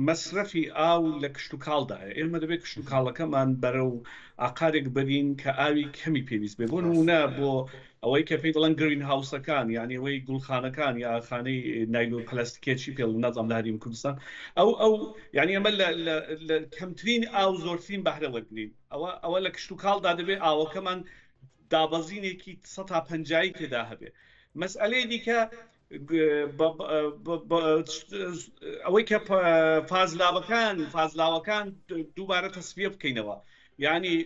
مەصرفی ئاو لە کشت و کاڵدایە ئێمە دەبێت کشت و کاڵەکەمان بەرە و ئاقارێک بەرین کە ئاوی کەمی پێویست بێ بۆ نمونە بۆ ئەوەی کە پێی دەڵێن گرین هاوسەکان یعنی ئەوەی گوڵخانەکان یا خانەی نایلۆ پلاستیکێکی پێ نەزانم لە هەرێمی کوردستان ئەو یعنی ئەمە لە کەمترین ئاو زۆرترین بەهرە وەرگرین ئەوە لە کشت و کاڵدا دەبێت ئاوەکەمان دابەزینێکی 150 تێدا هەبێ مەسئلەی دیکە ئەوەی کە فازلاوەکان دووبارە تەسفیە بکەینەوە ینی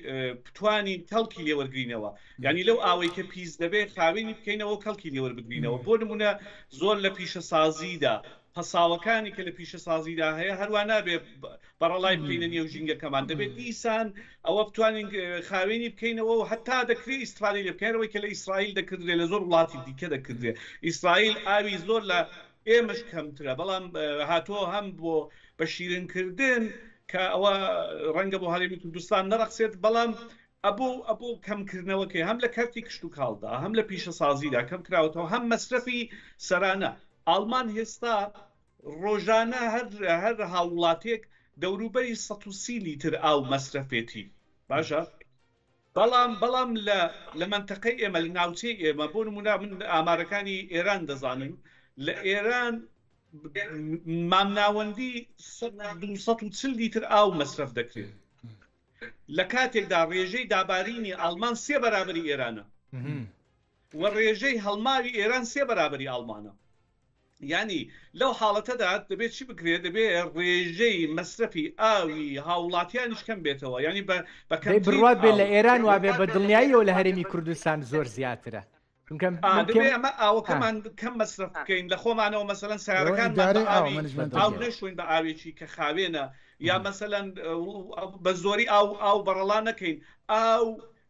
بتوانین کەڵکی لێوەرگرینەوە ینی لەو ئاوەی کە پیس دەبێت خاوێنی بکەینەوە کەڵکی لێوەربگرینەوە بۆ نمونە زۆر لە پیشەسازیدا پەساوەکانی کە لە پیشەسازیدا هەیە هەروە نابێت بەڕەڵای بکەینە نێو ژینگەکەمان دەبێت دیسان ئەوە بتوانین خاوێنی بکەینەوە و حتا دەکرێت ئیسفادەی لێ بکەینەوەی کە لە ئیسرائیل دەکردێت لە زۆر وڵاتی دیکە دەکردێت ئیسرائیل ئاوی زۆر لە ئێمەش کەمترە بەڵام هاتووە هەم بۆ بە شیرینکردن کە ئەوە ڕەنگە بۆ هەرێمی کوردستان نەڕەخسێت بەڵام ئەبوو کەمکردنەوەکەی هەم لە کەرتی کشت و کاڵدا هەم لە پیشەسازیدا کەم کراوەتەوە هەم مەصرفی سەرانە ئالمان هێستا ڕۆژانە هەر هاوڵاتێک دەوروبەری 130 لیتر ئاو مەصرفێتی باشە بەڵام لە منتەقەی ئێمە لە ناوچەی ئێمە بۆ نمونە من ئامارەکانی ئێران دەزانم لە ئێران مامناوەندی 240 لیتر ئاو مەصرف دەکرێت لە کاتێکدا ڕێژەی دابارینی ئەڵمان 3 بەرابەری ئێرانە و ڕێژەی هەڵماوی ئێران 3 بەرابەری ئەڵمانە ینی لەو حاڵەتەدا دەبێت چی بکرێت دەبێت ڕێژەی مەصرفی ئاوی هاوڵاتیانیش کەم بێتەوە ینی بڕات بێت لە ئێران وابێ بە دڵنیاییەوە لە هەرێمی کوردستان زۆر زیاترە ئەمە ئاوەکەمان کەم مەصرف بکەین لە خۆمانەوە مەسەلەن سیارەکانمان ئاو نەشوین بە ئاوێکی کە خاوێنە یا مەسەلەن بە زۆری ئاو بەڕەڵا نەکەین ئاو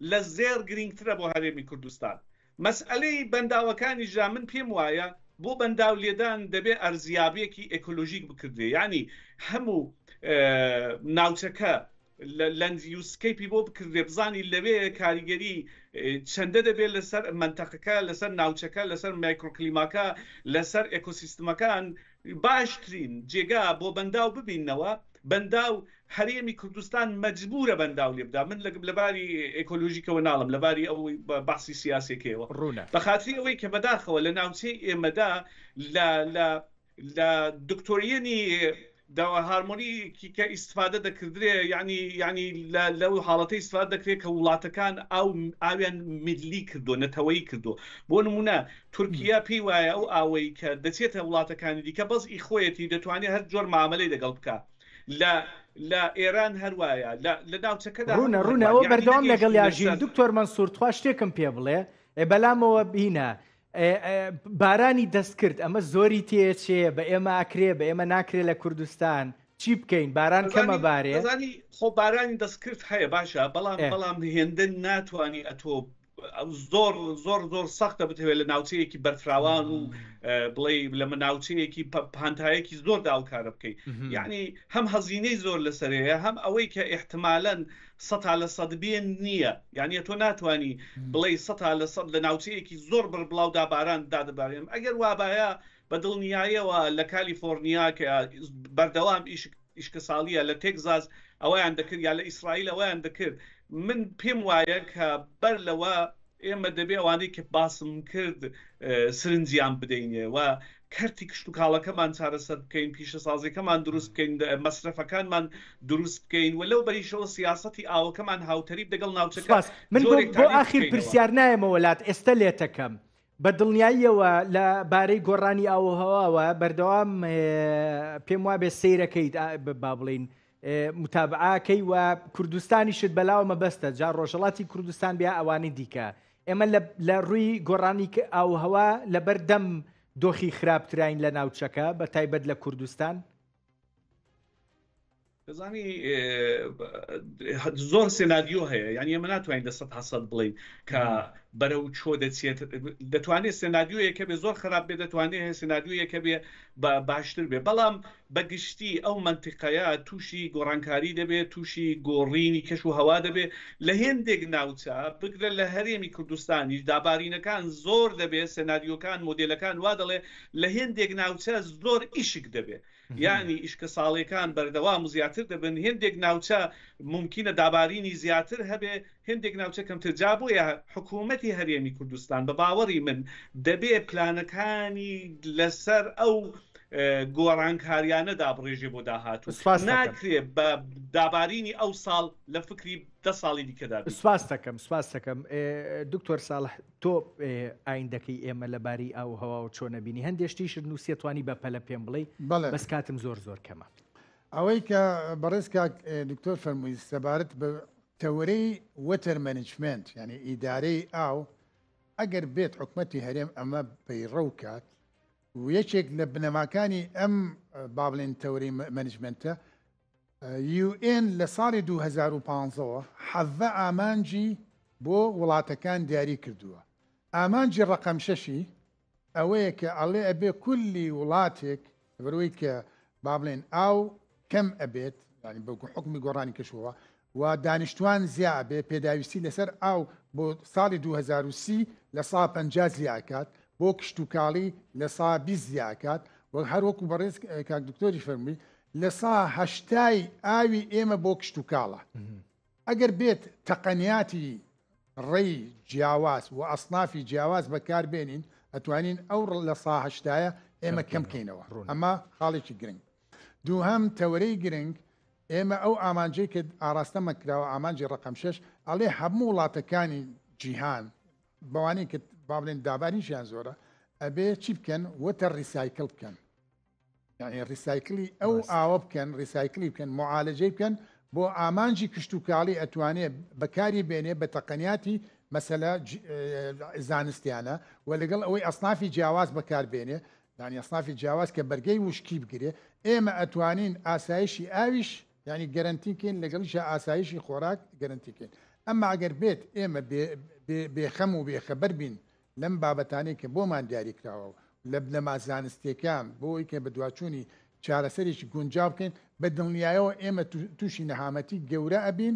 لە زێر گرنگترە بۆ هەرێمی کوردستان مەسئلەی بەنداوەکانی ژا من پێم وایە بۆ بەنداو لێدان دەبێت ئەرزیابیەکی ئەکۆلۆژیک بکردێ ینی هەموو ناوچەکە لەندیوسکەیپی بۆ بکردێ بزانی لەوێ کاریگەری چەندە دەبێت لەسەر منتەقەکە لەسەر ناوچەکە لەسەر مایکرۆکلیماکە لەسەر ئێکۆسیستمەکان باشترین جێگا بۆ بەنداو ببینەوە بەنداو هەرێمی کوردستان مەجبورە بەنداو لێبدا من لەباری ئێکۆلۆژیکەوە ناڵم لەباری ئەوەی باسی سیاسێکەوە بەخاتری ئەوەی کە بەداخەوە لە ناوچەی ئێمەدا لە دکتۆریەنی داوا هارمۆنیکی کە ئیسفادە دەکردرێ ینی لەو حاڵەتەی ئیسفادە دەکرێت کە وڵاتەکان ئاویان میدلی کردو نەتەوەی کردو بۆ نمونە تورکیا پێی وایە ئەو ئاوەی کە دەچێتە وڵاتەکانی دیکە بەس ئیخۆیەتی دەتوانێت هەر جۆر معاملەی لەگەڵ بکە لە ئێران هەروایە لە ناوچەکەدا ڕوونە ئەوە بەردەوام لەگەڵ یاژین دکتۆر مەنسوور تخوا شتێکم پێ بڵێ بەلامەوە بینە بارانی دەست کرد ئەمە زۆری تێچێ بە ئێمە ئاکرێ بە ئێمە ناکرێت لە کوردستان چی بکەین باران کەمە بارێ خۆ بارانی دەست کرد هەیە باشە بەڵام هێندن ناتوانانی ئەتۆ زۆر سەختە بتەوێت لە ناوچەیەکی بەرفراوان و بڵێ لە ناوچەیەکی پانتایەکی زۆر داوکارە بکەیت یعنی هەم هەزینەی زۆر لەسەرەیە هەم ئەوەی کە احتمالاً 100% بێن نییە یعنی تۆ ناتوانانی بڵێ 100% لە ناوچەیەکی زۆر بڕبڵاودا باران دادەبارێن ئەگەر وابایە بە دڵنیاییەوە لە کالیفۆرنیا کە بەردەوام ئیشکە ساڵیە لە تێکزاس ئەویان دەکرد یا لە ئیسرائیل ئەویان دەکرد من پێم وایە کە بەر لەوە ئێمە دەبێ ئەوانەی کە باسم کرد سرنجیان بدەینێ و کەرتی کشت و کاڵەکەمان چارەسەر بکەین پیشەسازیەکەمان دروست بکەین مەصرفەکانمان دروست بکەین و لەو بەریشەوە سیاسەتی ئاوەکەمان هاوتەریب دەگەڵ ناوچەکە من بۆ ئاخیر پرسیار نایەمە وڵات ئێستا لێتەکەم بە دڵنیاییەوە لە بارەی گۆڕانی ئاوهەواوە بەردەوام پێم وابێ سەیرەکەیت با بڵین متابعاکەی و کوردستانیشت بەلاوە مەبەستە جا ڕۆژهەڵاتی کوردستان بیا ئەوانەی دیکە ئێمە لە ڕووی گۆڕانی ئاوهەوا لەبەر دەم دۆخی خراپترین لە ناوچەکە بە تایبەت لە کوردستان دەزانی زۆر سێناریۆ هەیە یعنی ئێمە ناتوانین 100% بڵین کە بەرەو چۆ دەچێت دەتوانێت سێناریۆیەکە بێ زۆر خراپ بێ دەتوانێت سێناریۆیەکە بێ باشتر بێ بەڵام بەگشتی ئەو منتیقەیە تووشی گۆڕانکاری دەبێت تووشی گۆڕینی کەش و هەوا دەبێت لە هێندێک ناوچە بگرە لە هەرێمی کوردستانیش دابارینەکان زۆر دەبێت سێناریۆکان مۆدێلەکان وا دەڵێ لە هێندێک ناوچە زۆر ئیشک دەبێت یعنی ئیشکە ساڵیەکان بەردەوام و زیاتر دەبن هێندێک ناوچە ممکنە دابارینی زیاتر هەبێ هێندێک ناوچە کەمتر جا بۆیە حکوومەتی هەرێمی کوردستان بە باوەڕی من دەبێ پلانەکانی لەسەر ئەو گۆڕانکاریانە دابڕێژێ بۆ داهاتوو ناکرێت بە دابارینی ئەو ساڵ لە فکری 10 ساڵی دیکەدا سواس دەکەم دکتۆر ساڵح تۆ ئایندەکەی ئێمە لەباری ئاو هەوا و چۆنە بینی هەندێشتیشت نووسێتوانی بە پەلە پێم بڵێ بەس کاتم زۆر کەمە ئەوەی کە بەڕێزکە دکتۆر فەرمووی سەبارەت بە تەورەی وەتەر مەنیجمنت یعنی ئیدارەی ئاو ئەگەر بێت حکومەتی هەرێم ئەمە پەیڕە و کات و یەکێک لە بنەماکانی ئەم با بڵێن تەورەی مەنیجمنتە UN لە ساڵی 2015 حەڤە ئامانجی بۆ وڵاتەکان دیاری کردووە ئامانجی ڕقم 6 ئەوەیە کە ئەڵێ ئەبێ کولی وڵاتێک بەروەی کە با بڵێن ئاو کەم ئەبێت ینی بە حکمی گۆڕانی کەشووە و دانیشتوان زیاد بێ پێداویستی لەسەر ئاو بۆ ساڵی 2030 لە سا 50 زیاکات بۆ کشتتوکاڵی لە سا 20 زیاکات و هەروەکو بەڕێز کاک دکتۆری فەرمی لە سا 80 ئاوی ئێمە بۆ کشتتوکاڵە ئەگەر بێت تەقەنیاتی ڕێی جیاواز و ئەسنافی جیاواز بەکاربێنین ئەتوانین ئەو لە سا 80 ئێمە کەمکەینەوە ئەمە خاڵێکی گرنگ دووهەم تەورەی گرنگ ئێمە ئەو ئامانجەی کە ئاراستەمە کراوە ئامانجی ڕقم 6 ئەڵێ هەموو وڵاتەکانی جیهان بەوانەی کە با بڵێن دابانیشیان زۆرە ئەبێ چی بکەن وەتە ڕیسایکل بکەن یعنی ڕیسایکلی ئەو ئاوە بکەن ڕیسایکلی بکەن معالەجەی بکەن بۆ ئامانجی کشتتوکاڵی ئەتوانێت بەکاری بێنێ بە تەقەنیاتی مەسەلە زانستیانە و لەگەڵ ئەوەی ئەسنافی جیاواز بەکاربێنێ ینی ئەسنافی جیاواز کە بەرگەی وشکی بگرێ ئێمە ئەتوانین ئاسایشی ئاویش ینی گەرنتیکەین لەگەڵیش ئاسایشی خۆراک گەرنتیکەین ئەمما ئەگەر بێت ئێمە بێخەم و بێخەبەر بین لەم بابەتانەی کە بۆمان دیاری کراوە لە بنەما زانستیەکان بۆی کە بە دواچوونی چارەسەرێکی گونجاو بکەین بە دڵنیایەوە ئێمە تووشی نەهامەتی گەورە ئەبین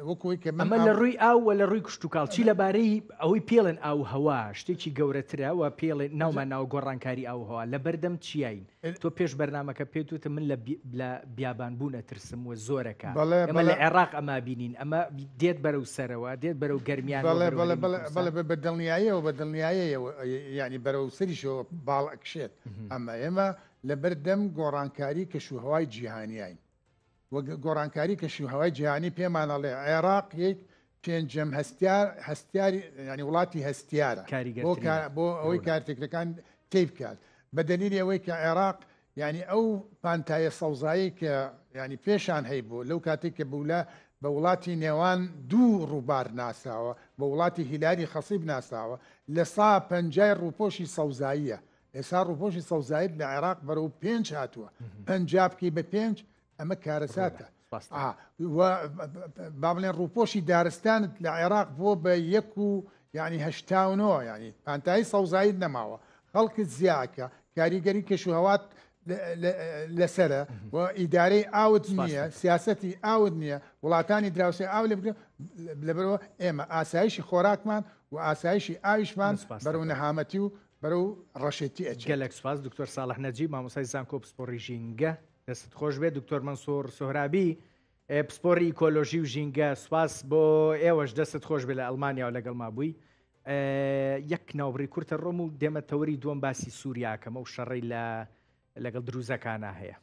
وەکوی کە ئەمە لە ڕووی ئاو و لە ڕووی کشتتوکاڵ چی لەبارەی ئەوەی پێڵێن ئاو هەوا شتێکی گەورەترە و پێڵێن ناومان ناو گۆڕانکاری ئاو هەوا لە بەردەم چیین تۆ پێش بەرنامەکە پێتوتە من لە بیابانبوو نەترسم و زۆرەکە ئەمە لە عێراق ئەما بینین ئەمە دێت بەرەو سەرەوە دێت بەرەو گەرمیان بەڵێ بە دڵنیاییەوە بە دڵنیاییەوە ینی بەرەو سەریشەوە باڵ ئەکشێت ئەمە ئێمە لە بەردەم گۆڕانکاری کەشوهەوای جیهانیین وە گۆڕانکاری کەشوهەوای جیهانی پێمانەڵێ عێراق یەک پێنجەم هەستیاری ینی وڵاتی هەستیارە بۆ ئەوەی کارتێکەکان تێی بکات بە دەلیلی ئەوەی کە عێراق ینی ئەو پانتایە سەوزایی کە ینی پێشان هەی بوو لەو کاتێک کە بوولە بە وڵاتی نێوان دوو ڕووبار ناساوە بە وڵاتی هیلاری خەسیب ناساوە لە سا 50 ڕووپۆشی سەوزاییە ئێستا ڕووپۆشی سەوزاییت لە عێراق بەرەو 5 هاتووە 50 بکەی بە 5 ئەمە کارەساتە با بڵێن ڕووپۆشی دارستانت لە عێراق بۆ بە 1 و ینی 89 ینی پانتایی سەوزاییت نەماوە خەڵکت زیاکە کاریگەری کەشوهەوات لەسرە و ئیدارەی ئاوت نییە سیاسەتی ئاوت نییە وڵاتانی دراوسێ ئاو لێ بگرێت لەبەرەوە ئێمە ئاسایشی خۆراکمان و ئاسایشی ئاویشمان بەرەو نەهامەتی و بەرەو ڕەشێتی ئەچ گەلێک سوپاس دکتۆر ساڵح نەجیب مامۆستای زانکۆ پسپۆڕی ژینگە دەست خۆش بێت دکتۆر مەنسوور سۆهرابی پسپۆڕی ئیکۆلۆژی و ژینگە سوپاس بۆ ئێوەش دەست خۆش بێت لە ئەڵمانیا و لەگەڵ مابووی یەک ناوبڕی کورتە ڕۆم و دێمە تەوەری دووەم باسی سووریاکەمە و شەڕی لەگەڵ دروزەکانە هەیە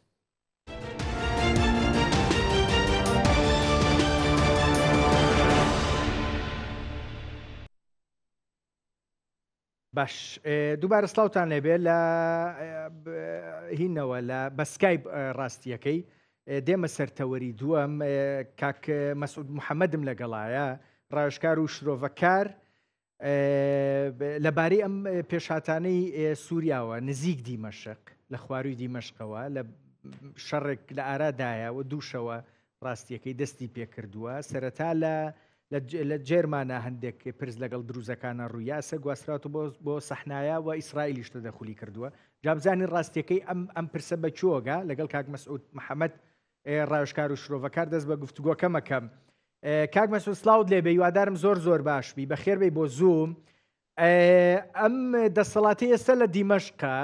باش دووبارە سلااوتان لێبێ لە هینەوە لە بە سکایپ ڕاستیەکەی دێمە سەرتەوەری دووەم کاک مەسعود محەممەدم لەگەڵایە ڕایشکار و شرۆڤەکار لەبارەی ئەم پێشهاتانەی سووریاوە نزیک دیمەشق لە خواروی دیمەشقەوە لە شەڕێک لە ئارادایە و دووشەوە ڕاستیەکەی دەستی پێکردووە سەرەتا لە جێرمانە هەندێک پرس لەگەڵ دروزەکانە ڕوویاسە گواستراوە بۆ سەحنایە و ئیسرائیلیش تەدەخولی کردووە جابزانی ڕاستیەکەی ئەم پرسە بەچۆگە لەگەڵ کاک مەسعود محەممەد ڕایشکار و شرۆڤەکار دەست بە گفتوگۆکە مەکەم کاک مەسعود سلااوت لێ بێ هیوادارم زۆر باشبی بەخێر بێ بۆ زووم ئەم دەسەڵاتی ئێستا لە دیمەشقە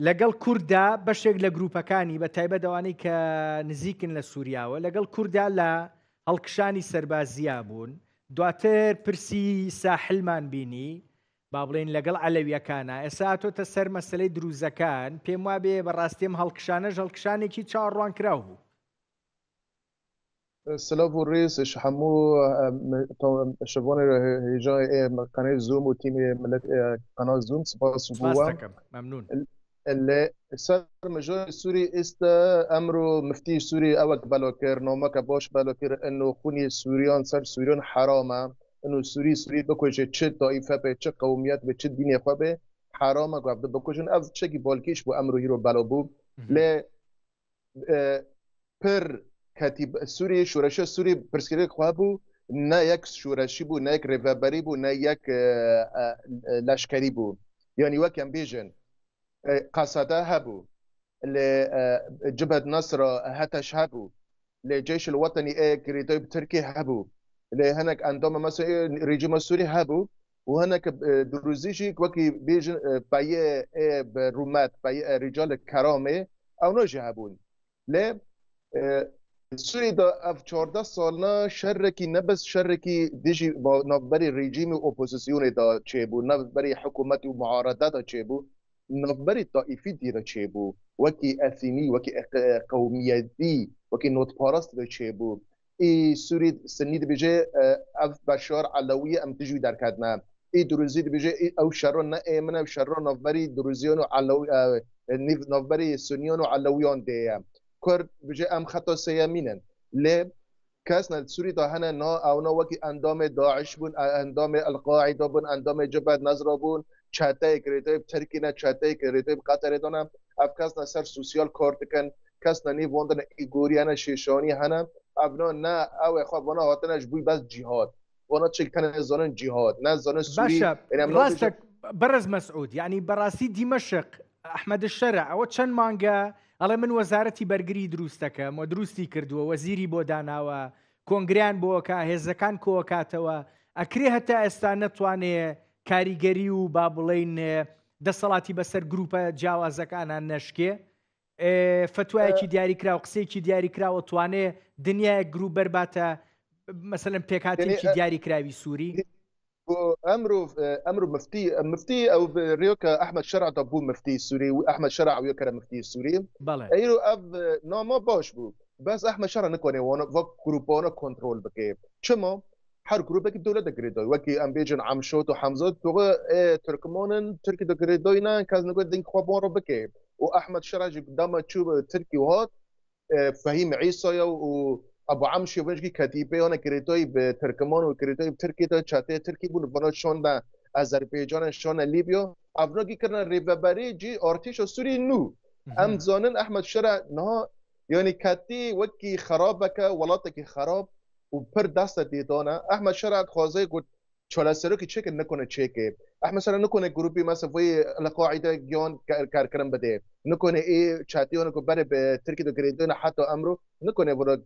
لەگەڵ کووردا بەشێک لە گروپەکانی بە تایبەت ئەوانەی کە نزیکن لە سووریاوە لەگەڵ کووردا لە هەڵکشانی سەربازیا بوون دواتر پرسی ساحلمان بینی با بڵێن لەگەڵ عەلەویەکانە ئێستا هاتۆتە سەر مەسەلەی دروزەکان پێم وابێ بەڕاستیم هەڵکشانێکی چاوەڕوان کراو بوو سلاف و ریسش هەموو شەوانێ هێژای قناة زوم و تیمی ملت قناة زوم سپاس بووە ممنون سر مجال سوري امرو مفتي سوري اوك بلوكر نومك باش بلوكر انه خوني سوريان سر سوريان حرامه انه سوري بکشه چه طائفه به چه قومیت به چه دینی خوبه حرامه گفته بکشن از چه کی بالکیش بو امرو هیرو بلا بو ل پر کتیب سوری شورش سوری پرسکری خوابو نه یک شورشی بو نه یک ریوبری بو نه یک لشکری بو یعنی وکم بیژن قصده هبو لجبهة نصر هتش هبو لجيش الوطني كريتوي بتركي هبو لهناك عندما مثلا ريجيم السوري هبو وهناك دروزيشي وكي بيجن باي برومات باي رجال كرامه او نجي هبون ل السوري دا اف 14 سالنا شركي نبس شركي ديجي نوبري ريجيم اوبوزيسيون دا تشيبو نوبري حكومتي ومعارضه دا تشيبو نوبري طائفي ديرا تشيبو وكي اثيني وكي قوميتي وكي نوت باراست دا تشيبو اي سوري سنيد بيجي اف بشار علويه ام تجوي در كدنا اي دروزي بيجي اي او شرون امنا شرون نوبري دروزيون علوي نوبري سنيون علويون دي كرد بيجي ام خطا سيامينن ل كاسنا سوري دا هنا نا او نا وكي اندام داعش بون اندام القاعده بون اندام جبهه نظر بون چاتای کریتای ترکی نه چاتای کریتای قطر دانم افکاس نصر سوسیال کارتکن کس نی وندن ایگوریان شیشانی هنم ابنا نه او خو وانا هاتنش بوی بس جهاد وانا چکتن زانن جهاد نه زانن سوری راستك برز مسعود يعني براسي دمشق احمد الشرع او چەند مانگە ئەڵێ من وەزارەتی بەرگری دروستەکەم و دروستی کردووە وەزیری بۆ داناوە کۆنگریان بۆکە هێزەکان کۆکاتەوە ئەکرێ هەتا ئێستا نەتوانێ کاریگەری و با بڵێن دەسەڵاتی بەسەر گروپە جیاوازەکانان نەشکێ فتوایەکی دیاریکرا و قسەیەکی دیاریکراوە توانێ دنیای گروپ بەرباتە مثلا پێکهاتێکی دیاریکراوی سووری امر مفتي او ريوكا احمد شرع دبو مفتي السوري واحمد شرع ويوكا مفتي السوري ايرو اب نو ما باش بو بس احمد شرع نكوني وانا جروبونا كنترول بكي شمو هر جروبك الدوله دغريدوي وكي ام بيجن عمشوت وحمزه تو تركمونن تركي دغريدوينا كاز نقول دين خوبون بكي واحمد شرع قدام تشوف تركي وهات فهيم عيسى و ابو عمشي وجهي كتيبه انا كريتوي بتركمان وكريتوي بتركي تا چاته تركي بون بنا شون دا اذربيجان شون ليبيا افراغي كرنا ريبابري جي ارتش سوري نو ام زانن احمد شرع نه يعني كتي وكي خرابك ولاتك خراب وبر دست ديدانا احمد شرع خوازه قلت چالسرو کی چک نکنه چکه احمد شرع نکنه گروپی مثلا وی القاعده گیان کارکرم بده نکنه ای چاتیون کو بره به ترکی دو گریدون حتی امرو نکنه ورا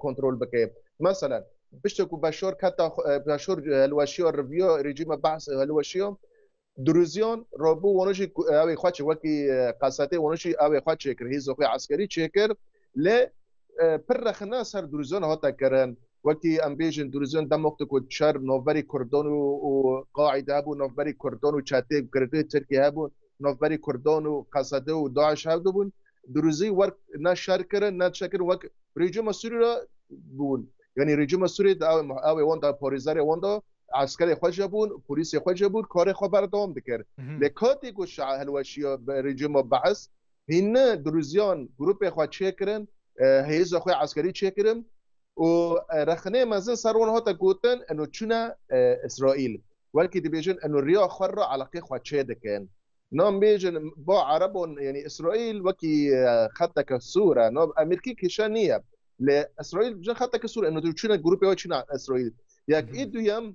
کنترل بکه مثلا بشتكو بشار كتا بشار الوشيو الريفيو ريجيم بحث الوشيو دروزيان رابو ونشي اوي خاطش وكي قاساتي ونشي اوي خاطش كرهيز اخوي عسكري تشكر ل برخنا سر دروزيان هاتا كرن وكي امبيجن دروزيان دم وقت كو شر نوفري كردون وقاعده ابو نوفري كردون وشاتي كرتي تركي ابو نوفري كردون وقاساتي وداعش هادو دروزي ورك نا شركر نا شكر وك ريجيم السوري بون يعني رژیم سوری او واندا پاریزاری واندا عسکر خوجبون پلیس خوجبون کار خبر دوام دکر لکاتی گوش هلوشیا رژیم بعث هن دروزیان گروپ خو چکرن هيز اخوي عسكري تشكرم ورخنه مازن سرون هاتا قوتن انه تشنا اسرائيل ولكن بيجن انه الرياح خرة على قيخ واتشيد كان نعم بيجن با عربون يعني اسرائيل وكي خطك الصورة نعم امريكي كشانية لاسرائيل بيجن خطك الصورة انه تشنا جروب واتشنا اسرائيل ياك ايدو يام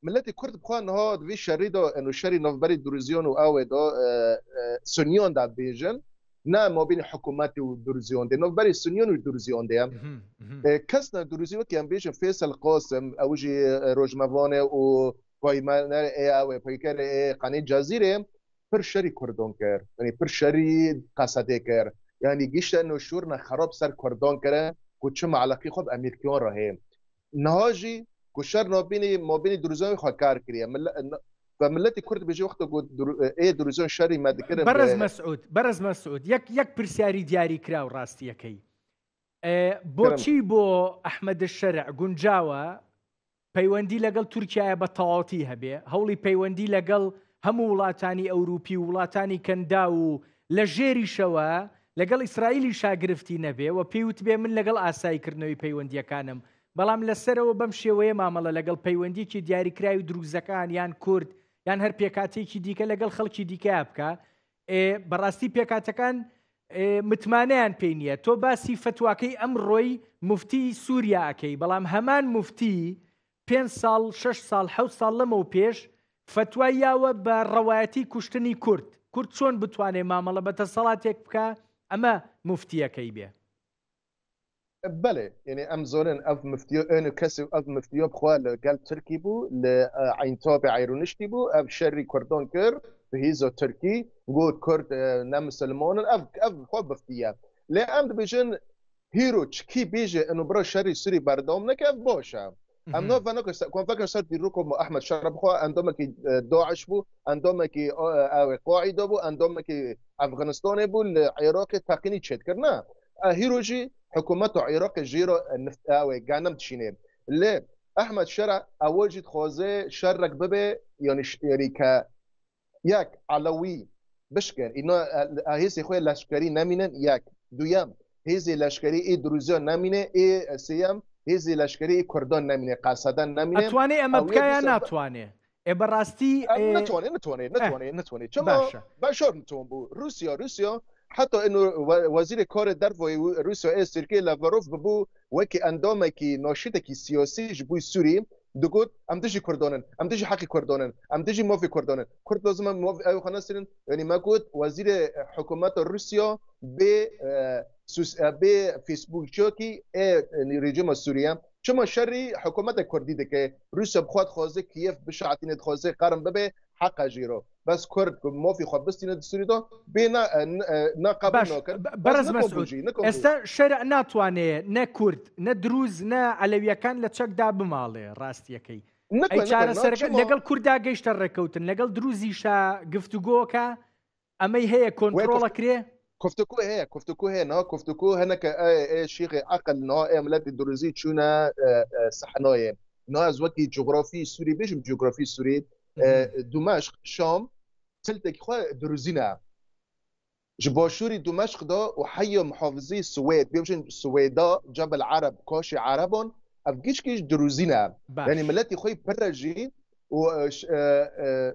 ملتي كرت بخوان هاد في شريدو انه شري نوفبري دوريزيون واو دو سونيون دا بيجن نا ما بين حكومات ودورزيون دي نوفبري سونيون ودورزيون دي كسنا دورزيون كان بيجن فيصل قاسم اوجي روجمافاني و بايمان او بايكر قناه جزيره پر شری کردان کرد یعنی پر شری قصده کرد یعنی گیشت انه شورنا خراب سر کردان کرد که چه معلقی خود امریکیان راهیم نهاجی كشر ما بين دروزان خاكار كريا فملتي كرد بيجي وقت ايه دروزان شري ما ذكر برز مسعود يك برسياري دياري كراو راستي يكي بوتشي بو احمد الشرع گونجاوا پەیوەندی لەگەڵ تورکیایە بە تەواوەتی هەبێ هەوڵی پەیوەندی لەگەڵ هەموو وڵاتانی ئەوروپی و وڵاتانی کەندا و لە ژێریشەوە لەگەڵ ئیسرائیلی شاگرفتی نەبێ و پێوت بێ من لەگەڵ ئاساییکردنەوەی پەیوەندیەکانم بەڵام لەسەرەوە بەم شێوەیە مامەڵە لەگەڵ پەیوەندیکی دیاریکراوی دروزەکان یان کورد یان هەر پێکاتێکی دیکە لەگەڵ خەڵکی دیکە بکە بەڕاستی پێکاتەکان متمانەیان پێی نییە تۆ باسی فتواکەی ئەمڕۆی مفتی سووریا ئەکەی بەڵام هەمان مفتی 5 ساڵ 6 ساڵ 7 ساڵ لەمەوە پێش فتوای یاوە بە ڕەوایەتی کوشتنی کورد چۆن بتوانێت مامەڵە بەتەسەڵاتێک بکە ئەمە مفتیەکەی بێ بله يعني ام زولن اف مفتيو انو كسو اف مفتيو بخوا قال تركي بو لعين تابع عيرونشتي بو اف شري كردون كر بهيزو تركي نقول كرد نام سلمون اف خوا مفتيا لا ام بيجن هيرو تشكي بيجي انه برا شري سوري بردوم نكاف بوشا ام نو فانو كون فاكر صار بيروكم احمد شرب خوا عندهم كي داعش بو عندهم كي قاعده بو عندهم كي افغانستان بو العراق تقني تشد كرنا هيروجي حكومته عراق جيرو النفتاوي قانم تشينين اللي احمد شرع اوجد خوازه شرك ببه يعني ك ياك علوي بشكر انه هيسي خويا لشكري نامينن ياك دويام هيزي لشكري اي دروزيون نامينه اي سيام هيزي لشكري اي كردان نامينه قاصدان نامينه اتواني اما بكايا ناتواني براستي نتواني چما باشور نتوان بو روسيا حتى انه وزير کار دفاع روسيا سيرجي لافروف ببو وكي اندامكي ناشطكي سياسي جبو سوري دقول ام تجي كردانن ام تجي حقي كردانن ام تجي موافق كردانن كرد لازم موافق ايو خناصرين يعني ما قلت وزير حكومه روسيا ب فيسبوك جوكي رژیم سوریه چما شری حکومت کردی که روسیا بخواد خوازه کیف بشعتین خوازه قرم ببه حق جیرو بس کرد موافق خود بستین سوری دا بنا نا قبل نکر برز مسعود استا شرع ناتوانه نه کرد نه دروز نه علویکان لچک دا بماله راستیه کی ای چاره سرک لگل کردا گشت رکوتن لگل دروزیشا گفتگوکا امی هي کنترول کری كفتكو هناك شيخ عقل نا ملات الدروزي تشونا صحنايه نا زوكي جغرافي سوري بيجم جغرافي سوري دمشق شام تلتك خو دروزينا جباشوري دمشق دا وحي محافظي السويد بيمشن السويدا جبل عرب كاشي عربون افجيش كيش دروزينا يعني ملاتي خوي برجي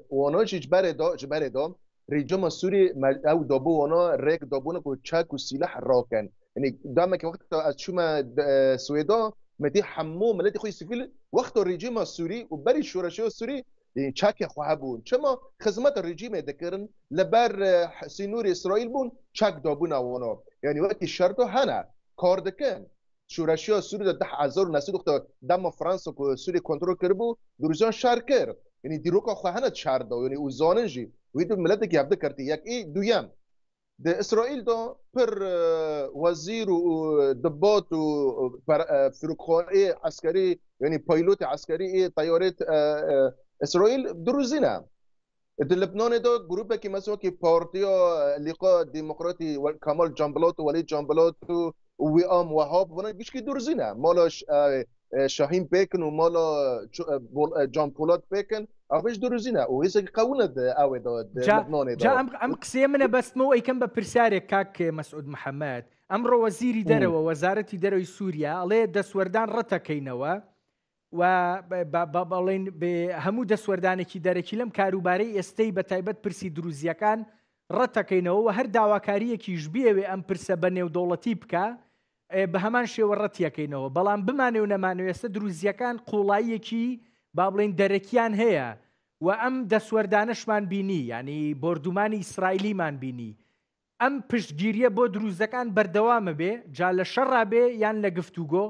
وناجي جبر دا رژیم سوری او دابو اونا رک دابونه کو چاک و سلاح راکن یعنی دام که وقت از شما سویدا مدی حمو ملت خوی سیفیل وقت رژیم سوری و بری شورش سوری یعنی چاک خوابون چما خدمت رژیم دکرن لبر سینور اسرائیل بون چاک دابونه اونا یعنی وقتی شرطو هنا کار دکن شورشی سوری ده 1900 وقت دم فرانسه کو سوری کنترل کربو دروزان شهر کرد یعنی دیروکا خواهنت شهر دا یعنی وزاننجی ويدو ملتك يعبد كرتياك ايه دويام ده اسرائيل ده بر وزير ودباط وفرقان ايه عسكري يعني بايلوت عسكري ايه طيارات اسرائيل دروزينا ده لبنان ده جروبه كي مثلا كي بارتيا لقاء ديمقراطي كمال جنبلاط ووليد جنبلاط ووئام وهاب وانا بيش كي دروزينا مالاش شاهين بيكن ومالا جان بولات بيكن اوش دروزينا وهيك قوند او لبنان جا ام قسي منه بس مو اي كم ببرساري كاك مسعود محمد ئەمڕۆ وەزیری دەرەوە وەزارەتی دەرەوەی سووریا ئەڵێ دەسوەردان ڕەتەکەینەوە و بەڵێن هەموو دەسوەردانێکی دەرەکی لەم کاروبارەی ئێستەی بە تایبەت پرسی دروزیەکان ڕەتەکەینەوە و هەر داواکاریەکیش بێوێ ئەم پرسە بە نێودەوڵەتی بکە بە هەمان شێوە ڕەتیەکەینەوە بەڵام بمانێ و نەمانەوە ئێستا دروزیەکان قوڵاییەکی با بڵێن دەرەکیان هەیە و ئەم دەسوەردانەشمان بینی ینی بردومانی ئیسرائیلیمان بینی ئەم پشتگیریە بۆ دروزەکان بەردەوامە بێ جا لە شەڕا بێ یان لە گفتوگۆ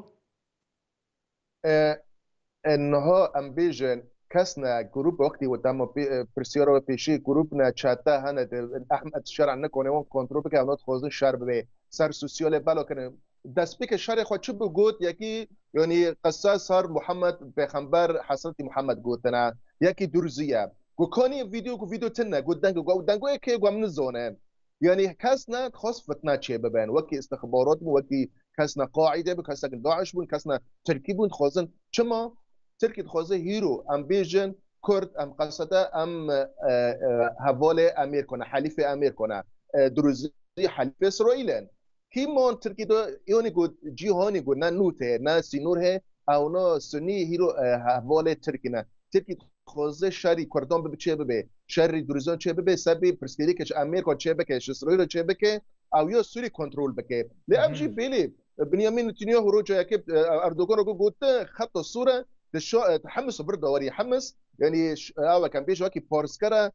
انها ام بيجن كسنا جروب وقتي ودام برسيرو بيشي جروبنا تشاتا هنا احمد الشرع نكون يوم كنترول بك انو تخوزن شر به سر سوسيال بالو كن دسبيك الشرع خو تشبو قوت يكي يعني قصه صار محمد پیغمبر حضرت محمد قوتنا يكي درزيه كوني فيديو تنا قدنگو يكي قوم من الزونه يعني كسنا خاص فتنه چه ببين وكي استخبارات وكي كسنا قاعده بكسنا داعش بون كسنا تركيبون خوزن چما تركي خوزه هيرو ام بيجن كرد ام قصده ام حواله امیر کنه حلیف امیر کنه دروزی حلیف اسرائیل کی مون تركي دو یونی گو جهانی گو نه نوته نه سینور ہے او نه سنی هیرو حواله تركي نه تركي خوزه شری کردان به چه به شری دروزان چه به سبی پرسکری که امیر کو چه بکه اسرائیل چه بکه او یا سوری کنترل بکه لامجي بيلي بنيامين نتنياهو روجا يكب اردوغان رو قلت خط الصوره تحمس برضه وري حمس يعني كان بيجي وكي بورسكرا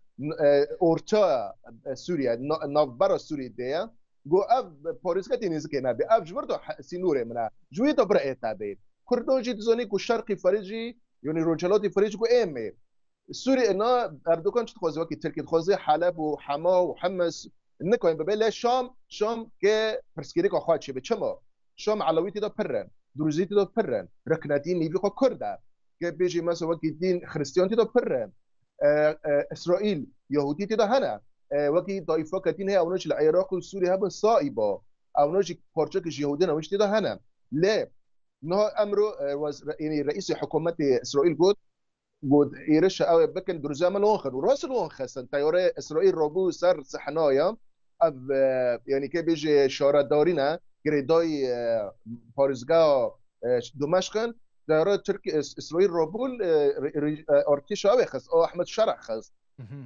اورتا سوريا نافبرا سوريا ديا جو اف بورسكا تنزكي نبي اف برضه سينوري منا جوي دبر اتابي كردون جي زوني كو شرقي فريجي يعني روجالاتي فريجي كو امي سوريا نا اردوغان تخوز وكي تركي تخوز حلب وحما وحمس نكوين ببلا شام كه برسكري كو خاطشي بچما شام علويتي دا برن دروزيتي دا برن ركناتي نيبي خو كردا که بیجی مثلا وقتی دین خریستیان تیدا پرن اسرائیل یهودی تیدا هنه وقتی دایفا کتین هی اوناش العراق و سوریه هم صائبا اوناش پارچه که یهودی نوش تیدا هنه لی نه امرو یعنی رئیس حکومت اسرائیل بود ایرش او بکن دروزه من اونخر و راس اونخستن تیاره اسرائیل رابو سر صحنایا یعنی که بیجی شاردارینه گریدای پارزگاه دمشقن داره تركي اسرائيل رابول ارتشا خص او احمد شرع خص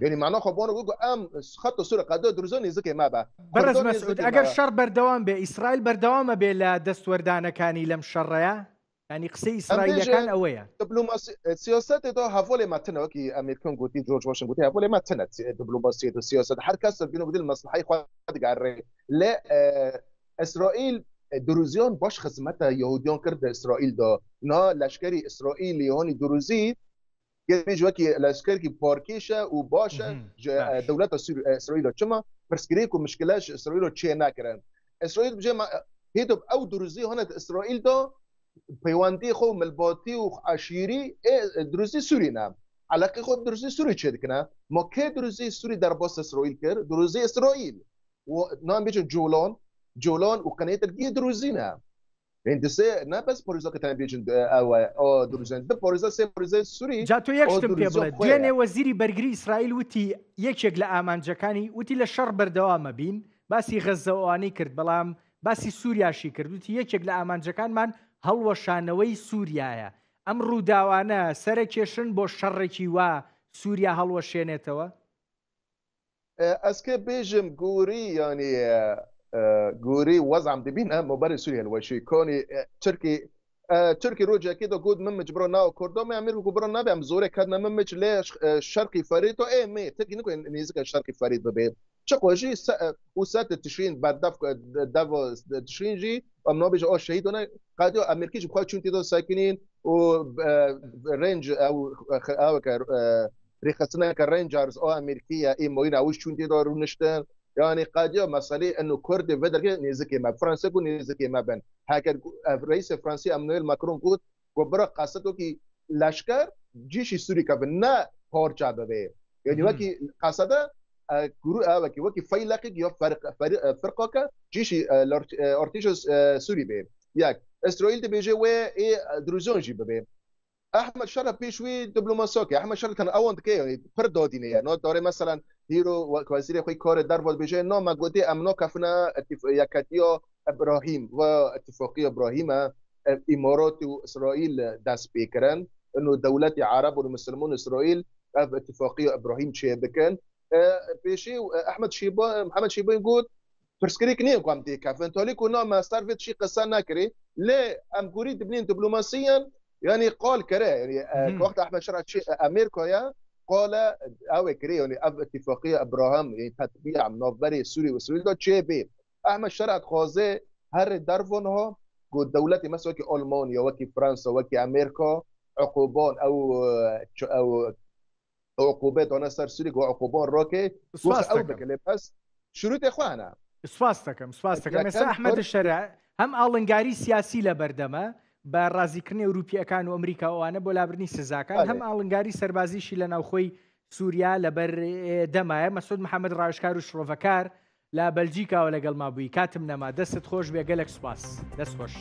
يعني معناه خبونه بيقول ام خط الصوره قد درزوني زكي ما با برز مسعود اگر شر بردوام به اسرائيل بردوام به لا دستوردانه كاني لم شريا يعني قصي اسرائيل كان اويا دبلوماسي سياسات ده حواله متن وكي امريكان قوتي جورج واشنطن قوتي حواله متن دبلوماسيه السياسات هر كاس بينو بدل مصلحه خود قاره لا اسرائيل دروزیان باش خدمت یهودیان کرد اسرائیل دا نه لشکری اسرائیل یهانی دروزی که بیجوا که لشکر کی پارکیشه و باشه دولت اسرائیل چما پرسکری کو مشکلاش اسرائیل چه نکردن اسرائیل بجه هیدو او دروزی هنت اسرائیل دا پیوندی خو ملباتی و عشیری دروزی سوری نه علاقه خود دروزی سوری چه کنه ما که دروزی سوری در باس اسرائیل کرد دروزی اسرائیل و نام بیجه جولان وقنيت الجي دروزينا عند سي نابس بوريزا كتان بيجن او دروزين ده بوريزا سي بوريزا سوري جاتو يكشتم بيبل ديني وزيري برغري اسرائيل وتي يكشك لامان جكاني وتي للشر بردوام بين باسي غزه واني كرد بلام باسي سوريا شي كرد وتي يكشك لامان جكان من هلوشانوي سوريا امرو داوانا سركيشن بو شركي وا سوريا هلوشينيتوا اسكي بيجم غوري يعني غوري وضعم دبينا مباري سوريا الوشي كوني تركي روجا كده قد ممج برو ناو كردو ما يعملوا برو نابي ام زوري كادنا ممج ليش شرقي فريد تو مي تركي نكو نيزك الشرقي فريد ببي شقوا جي وسات تشرين بعد دافو تشرين جي ام نوبيج او شهيدنا قادو امريكي بخوا چون تيدو ساكنين و رينج او ريخصنا كرينجرز او امريكيه اي موينا وش چون تيدو رونشتن يعني قادية مسألة إنه كرد بدرجة نيزكي ما فرنسا كون نيزكي ما بين هكذا رئيس فرنسي أمانويل ماكرون قلت وبرا قصته كي لشكر جيش سوري كبنا هورجا ببي يعني وكي قصده جرو وكي فيلاقي يو فرقة ك جيش أرتيجوس سوري بي ياك إسرائيل تبيجي وإيه دروزون جي ببي احمد شرف بيشوي دبلوماسيكي احمد شرف كان اون كي يعني بردودينه يعني داره مثلا هيرو وزير خوي کار در ول بيجي نو ما گوتي امنو كفنا يكاتيو ابراهیم و اتفاقی ابراهیم امارات و اسرائیل دست بکرن انه دولت عرب و مسلمون اسرائیل اتفاقی ابراهیم چه بکن پیشی محمد شیبا يقول برسكريك نيو قام دي كافن تولي كنا ما صار شيء قصة نكري ليه ام كوري تبنين دبلوماسيا يعني قال كره يعني وقت احمد شرع شيء امريكا يا قال او كري يعني اتفاقيه ابراهام يعني تطبيع منظري سوري واسرائيل دو تشي بي احمد شرع خوازه هر درفون ها قد دولتي مثلا كي المانيا وكي فرنسا وكي امريكا عقوبان او عقوبات انا صار سوري وعقوبان راكي او بكلي بس شروط اخوانا سپاسەکەم ئێستا ئەحمەد شەرع هەم ئاڵنگاری سیاسی لە بەردەمە بە ڕازیکردنی ئەوروپیەکان و ئەمریکا ئەوانە بۆ لابرنی سزاکان هەم ئاڵنگاری سەربازیشی لە ناوخۆی سووریا لەبەر دەمایە مەسعود محەممەد ڕاوشکار و شرۆڤەکار لە بەلجیکاوە لەگەڵ مابووی کاتم نەما دەستت خۆش بێ گەلێک سوپاس دەست خۆش.